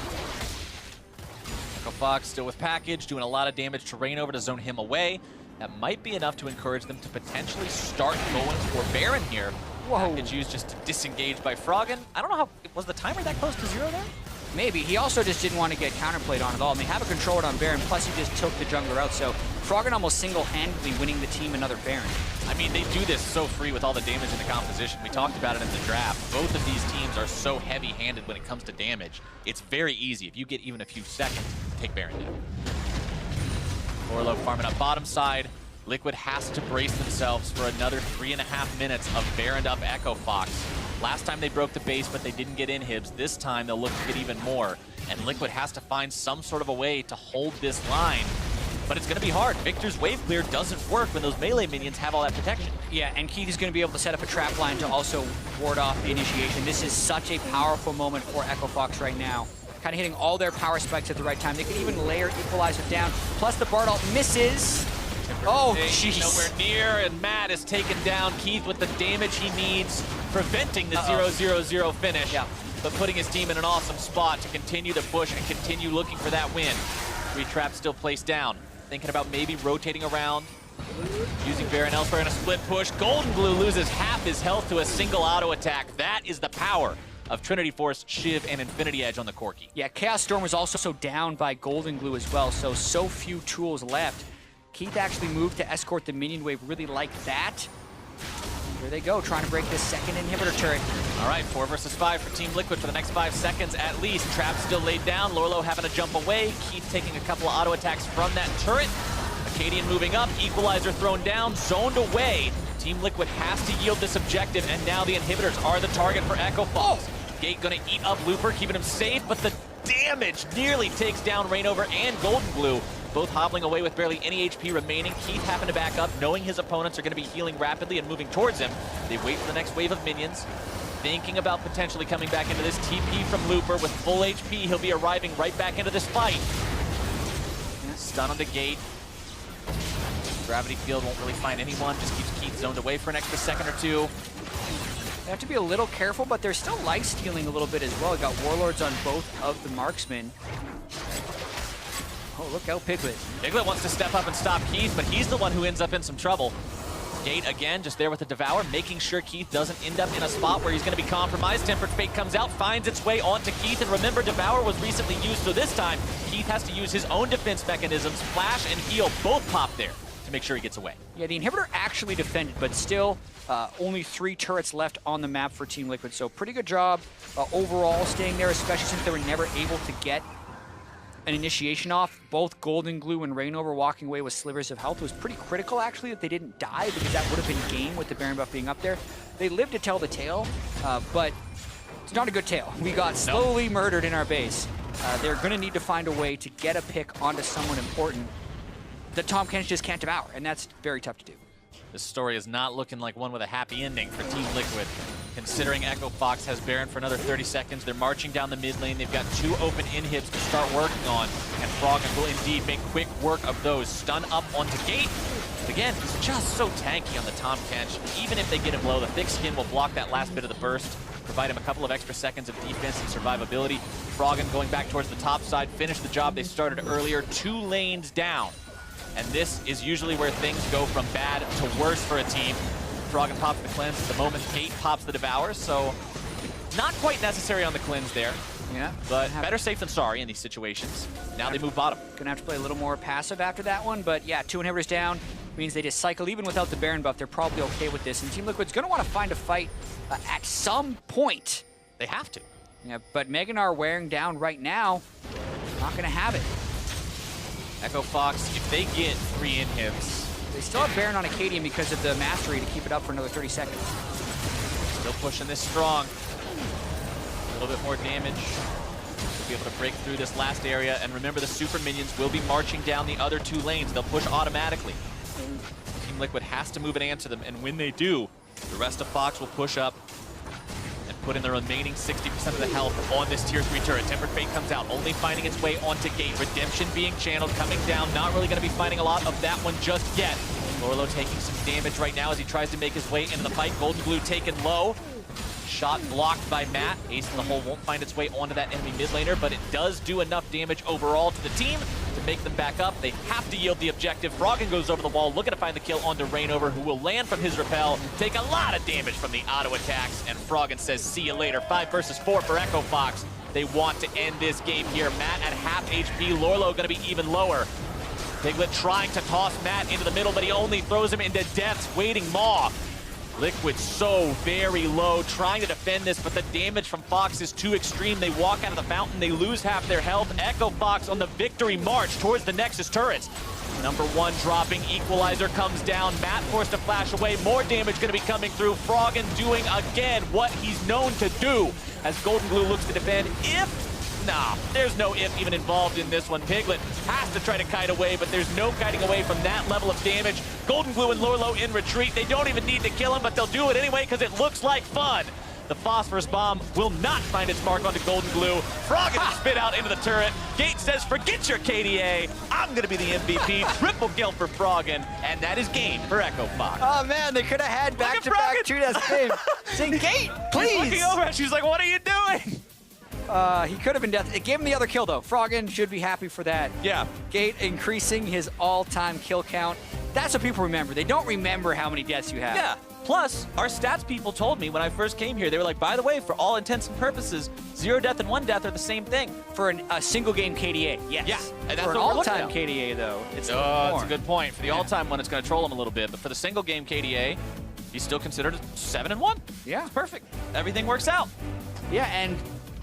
Echo Fox still with package, doing a lot of damage to Reignover to zone him away. That might be enough to encourage them to potentially start going for Baron here. Whoa. Package used just disengaged by Froggen. I don't know how, was the timer that close to 0 there? Maybe. He also just didn't want to get counterplayed on at all. And they have a controller on Baron, plus he just took the jungler out. So Froggen almost single-handedly winning the team another Baron. I mean, they do this so free with all the damage in the composition. We talked about it in the draft. Both of these teams are so heavy-handed when it comes to damage. It's very easy. If you get even a few seconds, take Baron down. Orlo farming up bottom side. Liquid has to brace themselves for another 3.5 minutes of Baroned up Echo Fox. Last time they broke the base, but they didn't get inhibs. This time they'll look to get even more. And Liquid has to find some sort of a way to hold this line. But it's going to be hard. Victor's wave clear doesn't work when those melee minions have all that protection. Yeah, and Keith is going to be able to set up a trap line to also ward off the initiation. This is such a powerful moment for Echo Fox right now. Kind of hitting all their power spikes at the right time. They can even layer Equalizer down. Plus the Bardolph misses. Oh, jeez. Nowhere near, and Matt is taken down. Keith with the damage he needs, preventing the 0-0-0 finish. Yeah. But putting his team in an awesome spot to continue to push and continue looking for that win. 3 traps still placed down. Thinking about maybe rotating around, using Baron elsewhere in a split push. Golden Glue loses half his health to a single auto attack. That is the power of Trinity Force, Shiv, and Infinity Edge on the Corki. Yeah, Chaos Storm was also down by Golden Glue as well, so few tools left. Keith actually moved to escort the minion wave really like that. Here they go, trying to break this second inhibitor turret. All right, 4 versus 5 for Team Liquid for the next 5 seconds at least. Trap still laid down, Lorlo having to jump away. Keith taking a couple of auto attacks from that turret. Acadian moving up, Equalizer thrown down, zoned away. Team Liquid has to yield this objective, and now the inhibitors are the target for Echo Fox. Gate gonna eat up Looper, keeping him safe, but the damage nearly takes down Reignover and Golden Glue. Both hobbling away with barely any HP remaining. Keith happened to back up, knowing his opponents are going to be healing rapidly and moving towards him. They wait for the next wave of minions, thinking about potentially coming back into this TP from Looper. With full HP, he'll be arriving right back into this fight. Stun on the Gate. Gravity Field won't really find anyone, just keeps Keith zoned away for an extra second or two. They have to be a little careful, but they're still life stealing a little bit as well. We got Warlords on both of the marksmen. Oh, look out, Piglet. Piglet wants to step up and stop Keith, but he's the one who ends up in some trouble. Gate again, just there with the Devour, making sure Keith doesn't end up in a spot where he's going to be compromised. Tempered Fate comes out, finds its way onto Keith, and remember, Devour was recently used, so this time, Keith has to use his own defense mechanisms. Flash and Heal both pop there to make sure he gets away. Yeah, the Inhibitor actually defended, but still only 3 turrets left on the map for Team Liquid, so pretty good job overall staying there, especially since they were never able to get an initiation off. Both Golden Glue and Rainover walking away with slivers of health was pretty critical, actually, that they didn't die, because that would have been game with the Baron buff being up there. They lived to tell the tale, but it's not a good tale. We got slowly murdered in our base. They're going to need to find a way to get a pick onto someone important that Tahm Kench just can't devour, and that's very tough to do. This story is not looking like one with a happy ending for Team Liquid. Considering Echo Fox has Baron for another 30 seconds, they're marching down the mid lane. They've got 2 open inhibs to start working on, and Froggen will indeed make quick work of those. Stun up onto Gate. But again, he's just so tanky on the Tahm Kench. Even if they get him low, the thick skin will block that last bit of the burst, provide him a couple of extra seconds of defense and survivability. Froggen going back towards the top side, finish the job they started earlier, 2 lanes down. And this is usually where things go from bad to worse for a team. Froggen pops the cleanse at the moment. Kate pops the Devour, so not quite necessary on the cleanse there. Yeah. But better safe than sorry in these situations. Now they move bottom. Gonna have to play a little more passive after that one, but yeah, 2 inhibitors down means they just cycle. Even without the Baron buff, they're probably okay with this. And Team Liquid's gonna want to find a fight at some point. They have to. Yeah, but Meganar wearing down right now, not gonna have it. Echo Fox, if they get 3 inhibs, they still have Baron on Acadian because of the mastery to keep it up for another 30 seconds. Still pushing this strong. A little bit more damage. They'll be able to break through this last area. And remember, the super minions will be marching down the other 2 lanes. They'll push automatically. Team Liquid has to move and answer them. And when they do, the rest of Fox will push up and put in the remaining 60% of the health on this tier 3 turret. Tempered Fate comes out, only finding its way onto Gate. Redemption being channeled, coming down. Not really going to be finding a lot of that one just yet. Lorlo taking some damage right now as he tries to make his way into the fight. Golden Glue taken low. Shot blocked by Matt. Ace in the hole won't find its way onto that enemy mid laner, but it does do enough damage overall to the team to make them back up. They have to yield the objective. Froggen goes over the wall, looking to find the kill onto Rainover, who will land from his repel, take a lot of damage from the auto attacks, and Froggen says, see you later. 5 versus 4 for Echo Fox. They want to end this game here. Matt at half HP, Lorlo gonna be even lower. Piglet trying to toss Matt into the middle, but he only throws him into Death's Waiting Maw. Liquid so very low, trying to defend this, but the damage from Fox is too extreme. They walk out of the fountain, they lose half their health. Echo Fox on the victory march towards the Nexus turrets. Number 1 dropping, Equalizer comes down. Matt forced to flash away, more damage gonna be coming through. Froggen doing again what he's known to do as Golden Glue looks to defend. Nah, there's no if even involved in this one. Piglet has to try to kite away, but there's no kiting away from that level of damage. Golden Glue and Lorlo in retreat. They don't even need to kill him, but they'll do it anyway because it looks like fun. The Phosphorus Bomb will not find its mark onto Golden Glue. Froggen is spit out into the turret. Gate says, forget your KDA. I'm going to be the MVP. Triple kill for Froggen, and that is game for Echo Fox. Oh, man, they could have had back-to-back 2-death game. Say, Gate, please. He's looking over and she's like, what are you doing? He could have been death. It gave him the other kill, though. Froggen should be happy for that. Yeah. Gate increasing his all-time kill count. That's what people remember. They don't remember how many deaths you have. Yeah. Plus, our stats people told me when I first came here, they were like, by the way, for all intents and purposes, 0 death and 1 death are the same thing. For a single-game KDA, yes. Yeah. And that's for an all-time KDA, though, it's that's a good point. For the all-time one, it's going to troll him a little bit. But for the single-game KDA, he's still considered 7-1. Yeah. It's perfect. Everything works out. Yeah, and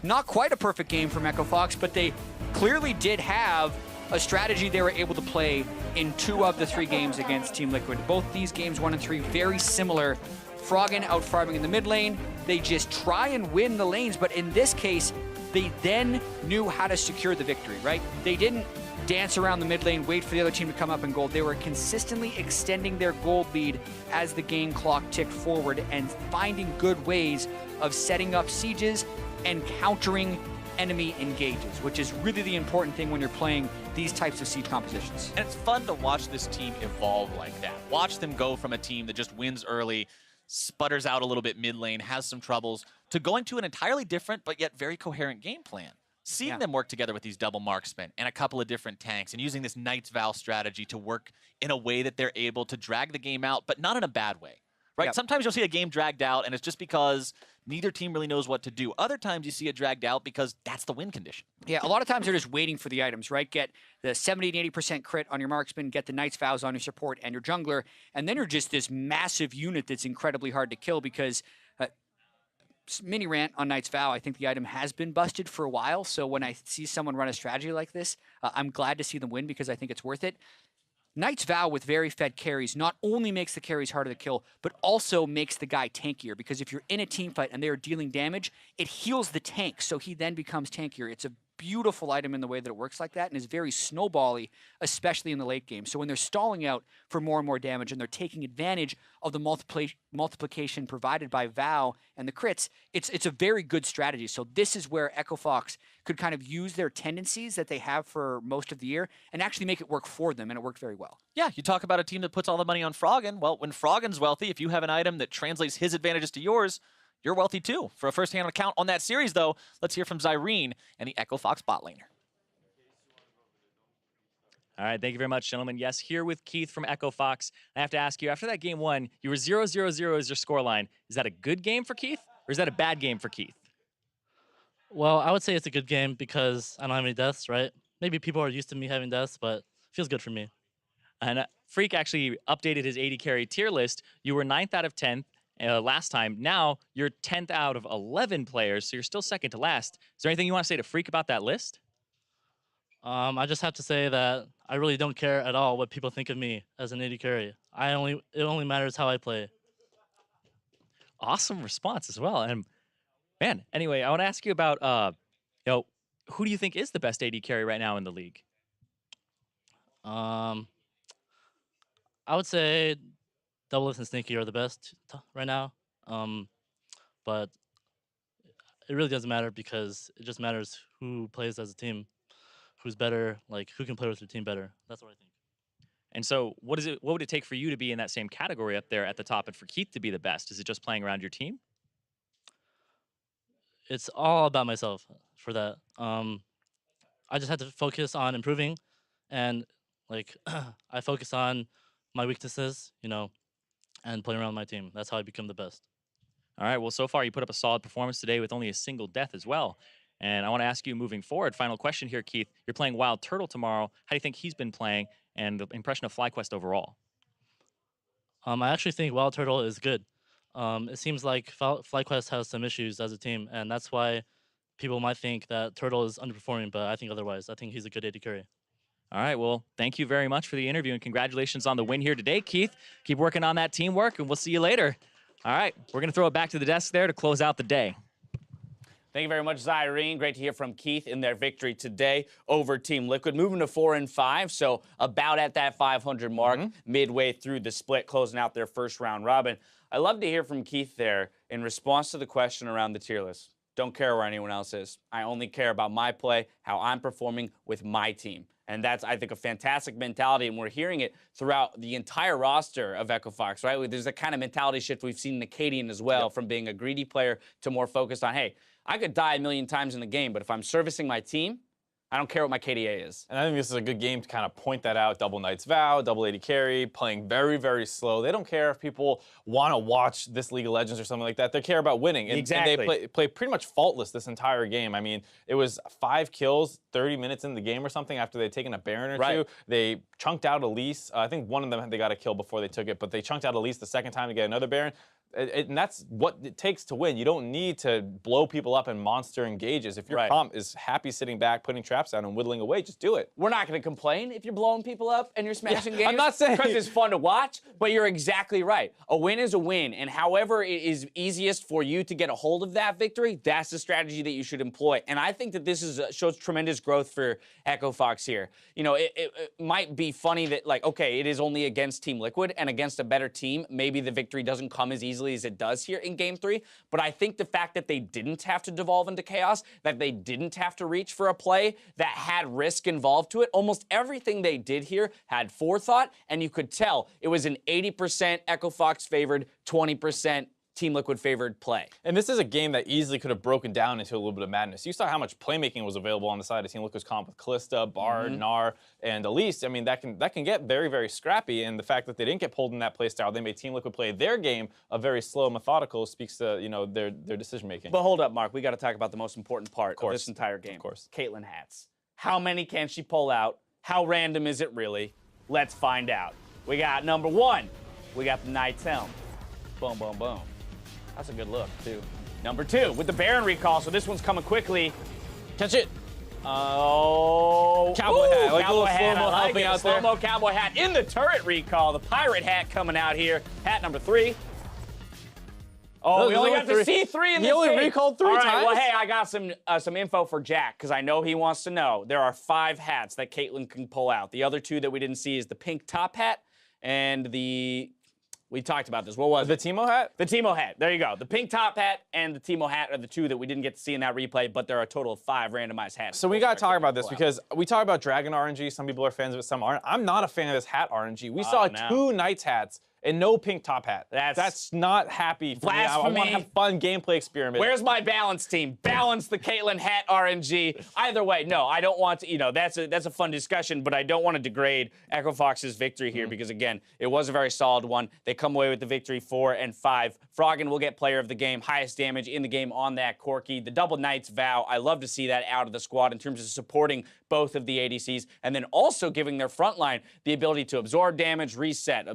not quite a perfect game from Echo Fox, but they clearly did have a strategy they were able to play in 2 of the 3 games against Team Liquid. Both these games, 1 and 3, very similar. Froggen out farming in the mid lane. They just try and win the lanes, but in this case, they then knew how to secure the victory, right? They didn't dance around the mid lane, wait for the other team to come up in gold. They were consistently extending their gold lead as the game clock ticked forward and finding good ways of setting up sieges and countering enemy engages, which is really the important thing when you're playing these types of siege compositions. And it's fun to watch this team evolve like that. Watch them go from a team that just wins early, sputters out a little bit mid lane, has some troubles, to going to an entirely different but yet very coherent game plan. seeing them work together with these double marksmen and a couple of different tanks and using this Knight's Vow strategy to work in a way that they're able to drag the game out, but not in a bad way, right? Yep. Sometimes you'll see a game dragged out and it's just because neither team really knows what to do. Other times you see it dragged out because that's the win condition. Yeah, a lot of times they're just waiting for the items, right? Get the 70 and 80% crit on your marksman, get the Knight's Vows on your support and your jungler, and then you're just this massive unit that's incredibly hard to kill because mini rant on Knight's Vow, I think the item has been busted for a while, so when I see someone run a strategy like this, I'm glad to see them win because I think it's worth it. Knight's Vow with very fed carries not only makes the carries harder to kill, but also makes the guy tankier, because if you're in a team fight and they are dealing damage, it heals the tank, so he then becomes tankier. It's a beautiful item in the way that it works like that and is very snowbally, especially in the late game. So when they're stalling out for more and more damage and they're taking advantage of the multiplication provided by Vow and the crits, it's a very good strategy. So this is where Echo Fox could kind of use their tendencies that they have for most of the year and actually make it work for them, and it worked very well. Yeah, you talk about a team that puts all the money on Froggen. Well, when Froggen's wealthy, if you have an item that translates his advantages to yours, you're wealthy too. For a first-hand account on that series, though, let's hear from Zyrene and the Echo Fox bot laner. All right, thank you very much, gentlemen. Yes, here with Keith from Echo Fox. I have to ask you, after that game one, you were 0-0-0 as your scoreline. Is that a good game for Keith, or is that a bad game for Keith? Well, I would say it's a good game because I don't have any deaths, right? Maybe people are used to me having deaths, but it feels good for me. And Freak actually updated his 80 carry tier list. You were 9th out of 10th last time. Now you're 10th out of 11 players, so you're still second to last. Is there anything you want to say to Freak about that list? I just have to say that I really don't care at all what people think of me as an AD carry. It only matters how I play. Awesome response as well. And man, anyway, I want to ask you about who do you think is the best AD carry right now in the league? I would say Doublelift and Sneaky are the best right now. But it really doesn't matter because it just matters who plays as a team, who's better, like who can play with your team better. That's what I think. And so what would it take for you to be in that same category up there at the top and for Keith to be the best? Is it just playing around your team? It's all about myself for that. I just had to focus on improving, and like I focus on my weaknesses, and playing around my team. That's how I become the best. All right, well, so far you put up a solid performance today with only a single death as well. And I want to ask you moving forward, final question here, Keith. You're playing Wild Turtle tomorrow. How do you think he's been playing and the impression of FlyQuest overall? I actually think Wild Turtle is good. It seems like FlyQuest has some issues as a team, and that's why people might think that Turtle is underperforming, but I think otherwise. I think he's a good AD carry. All right, well, thank you very much for the interview, and congratulations on the win here today, Keith. Keep working on that teamwork, and we'll see you later. All right, we're going to throw it back to the desk there to close out the day. Thank you very much, Zyrene. Great to hear from Keith in their victory today over Team Liquid. Moving to 4-5, so about at that 500 mark, midway through the split, closing out their first round robin. I love to hear from Keith there in response to the question around the tier list. Don't care where anyone else is. I only care about my play, how I'm performing with my team. And that's, I think, a fantastic mentality, and we're hearing it throughout the entire roster of Echo Fox, right? There's a kind of mentality shift we've seen in Acadian as well, from being a greedy player to more focused on, hey, I could die a million times in the game, but if I'm servicing my team, I don't care what my KDA is. And I think this is a good game to kind of point that out. Double Knight's Vow, double AD carry, playing very, very slow. They don't care if people want to watch this League of Legends or something like that. They care about winning. And, exactly. And they play pretty much faultless this entire game. I mean, it was 5 kills, 30 minutes in the game or something after they'd taken a Baron or two. They chunked out Elise. I think one of them, they got a kill before they took it, but they chunked out Elise the second time to get another Baron. And that's what it takes to win. You don't need to blow people up in monster engages. If your comp is happy sitting back, putting traps down, and whittling away, just do it. We're not going to complain if you're blowing people up and you're smashing games. I'm not saying because it's fun to watch, but you're exactly right. A win is a win, and however it is easiest for you to get a hold of that victory, that's the strategy that you should employ. And I think that this shows tremendous growth for Echo Fox here. It might be funny that, like, okay, it is only against Team Liquid, and against a better team, maybe the victory doesn't come as easily as it does here in Game 3, but I think the fact that they didn't have to devolve into chaos, that they didn't have to reach for a play that had risk involved to it, almost everything they did here had forethought, and you could tell it was an 80% Echo Fox favored, 20% Team Liquid favored play. And this is a game that easily could have broken down into a little bit of madness. You saw how much playmaking was available on the side of Team Liquid's comp with Callista, Bard, Gnar, and Elise. I mean, that can get very, very scrappy. And the fact that they didn't get pulled in that play style, they made Team Liquid play their game a very slow, methodical, speaks to their decision making. But hold up, Mark. We got to talk about the most important part of this entire game. Of course. Caitlyn hats. How many can she pull out? How random is it really? Let's find out. We got number 1. We got the Knight's Helm. Boom, boom, boom. That's a good look, too. Number 2, with the Baron recall, so this one's coming quickly. Catch it. Oh. Cowboy hat. Like cowboy a little hat. slow-mo I like helping it. out there. Slow-mo cowboy hat in the turret recall. The pirate hat coming out here. Hat number 3. Oh, we only got to see 3 in this He only game. recalled 3 All right, times? well, hey, I got some info for Jack, because I know he wants to know. There are 5 hats that Caitlyn can pull out. The other 2 that we didn't see is the pink top hat and we talked about this. What was The it? Teemo hat? The Teemo hat. There you go. The pink top hat and the Teemo hat are the 2 that we didn't get to see in that replay, but there are a total of 5 randomized hats. So we got to talk about this because we talk about Dragon RNG. Some people are fans of it, some aren't. I'm not a fan of this hat RNG. We saw no. 2 Knights hats and no pink top hat. That's not happy for me. I blasphemy. want to have fun gameplay experiment. Where's my balance team? Balance the Caitlyn hat RNG. Either way, no, I don't want to, that's a fun discussion, but I don't want to degrade Echo Fox's victory here because, again, it was a very solid one. They come away with the victory 4 and 5. Froggen will get player of the game, highest damage in the game on that Corki. The double Knights vow, I love to see that out of the squad in terms of supporting both of the ADCs and then also giving their front line the ability to absorb damage, reset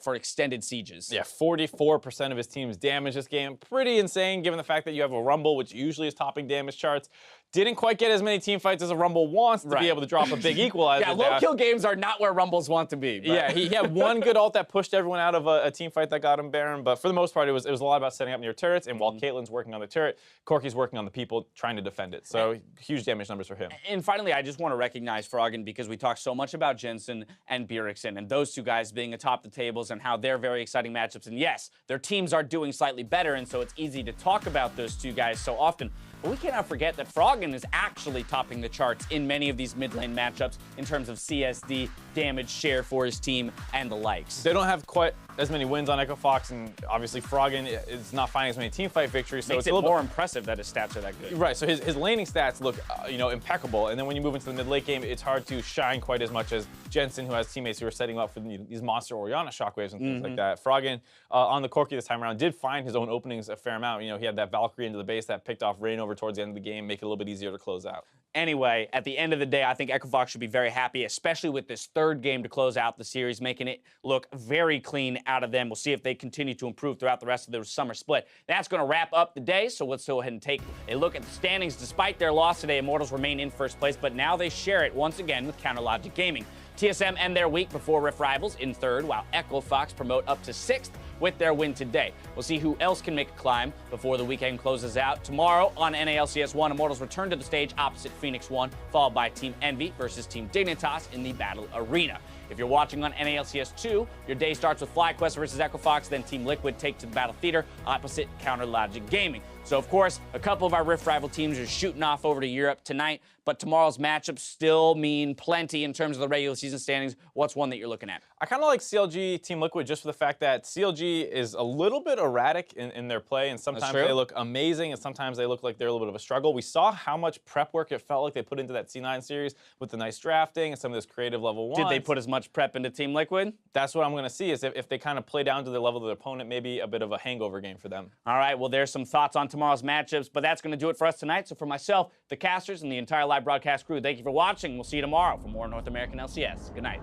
for extended sieges. Yeah, 44% of his team's damage this game. Pretty insane given the fact that you have a Rumble, which usually is topping damage charts. Didn't quite get as many team fights as a Rumble wants to be able to drop a big equalizer. Yeah, low kill games are not where Rumbles want to be. But. Yeah, he had one good ult that pushed everyone out of a team fight that got him Baron, but for the most part, it was a lot about setting up near turrets, and while Caitlyn's working on the turret, Corki's working on the people trying to defend it. So huge damage numbers for him. And finally, I just want to recognize Froggen because we talked so much about Jensen and Bjergsen and those 2 guys being atop the tables and how they're very exciting matchups. And yes, their teams are doing slightly better, and so it's easy to talk about those 2 guys so often. But we cannot forget that Froggen is actually topping the charts in many of these mid lane matchups in terms of CSD, damage share for his team, and the likes. They don't have quite as many wins on Echo Fox, and obviously Froggen is not finding as many team fight victories. So Makes it's it more impressive that his stats are that good. Right, so his laning stats look, impeccable, and then when you move into the mid-late game, it's hard to shine quite as much as Jensen, who has teammates who are setting up for these monster Orianna shockwaves and things like that. Froggen, on the Corki this time around, did find his own openings a fair amount. He had that Valkyrie into the base that picked off Rain over towards the end of the game, make it a little bit easier to close out. Anyway, at the end of the day, I think Echo Fox should be very happy, especially with this 3rd game to close out the series, making it look very clean out of them. We'll see if they continue to improve throughout the rest of the summer split. That's going to wrap up the day, so let's go ahead and take a look at the standings. Despite their loss today, Immortals remain in 1st place, but now they share it once again with Counterlogic Gaming. TSM end their week before Rift Rivals in 3rd, while Echo Fox promote up to 6th with their win today. We'll see who else can make a climb before the weekend closes out. Tomorrow on NALCS 1, Immortals return to the stage opposite Phoenix 1, followed by Team Envy versus Team Dignitas in the Battle Arena. If you're watching on NALCS 2, your day starts with FlyQuest versus Echo Fox, then Team Liquid take to the Battle Theater opposite Counterlogic Gaming. So, of course, a couple of our Rift Rival teams are shooting off over to Europe tonight, but tomorrow's matchups still mean plenty in terms of the regular season standings. What's one that you're looking at? I kind of like CLG Team Liquid just for the fact that CLG is a little bit erratic in their play, and sometimes they look amazing, and sometimes they look like they're a little bit of a struggle. We saw how much prep work it felt like they put into that C9 series with the nice drafting and some of this creative level 1. Did they put as much prep into Team Liquid? That's what I'm going to see, is if they kind of play down to the level of their opponent, maybe a bit of a hangover game for them. All right, well, there's some thoughts on tomorrow's matchups, but that's going to do it for us tonight. So for myself, the casters, and the entire live broadcast crew, thank you for watching. We'll see you tomorrow for more North American LCS. Good night.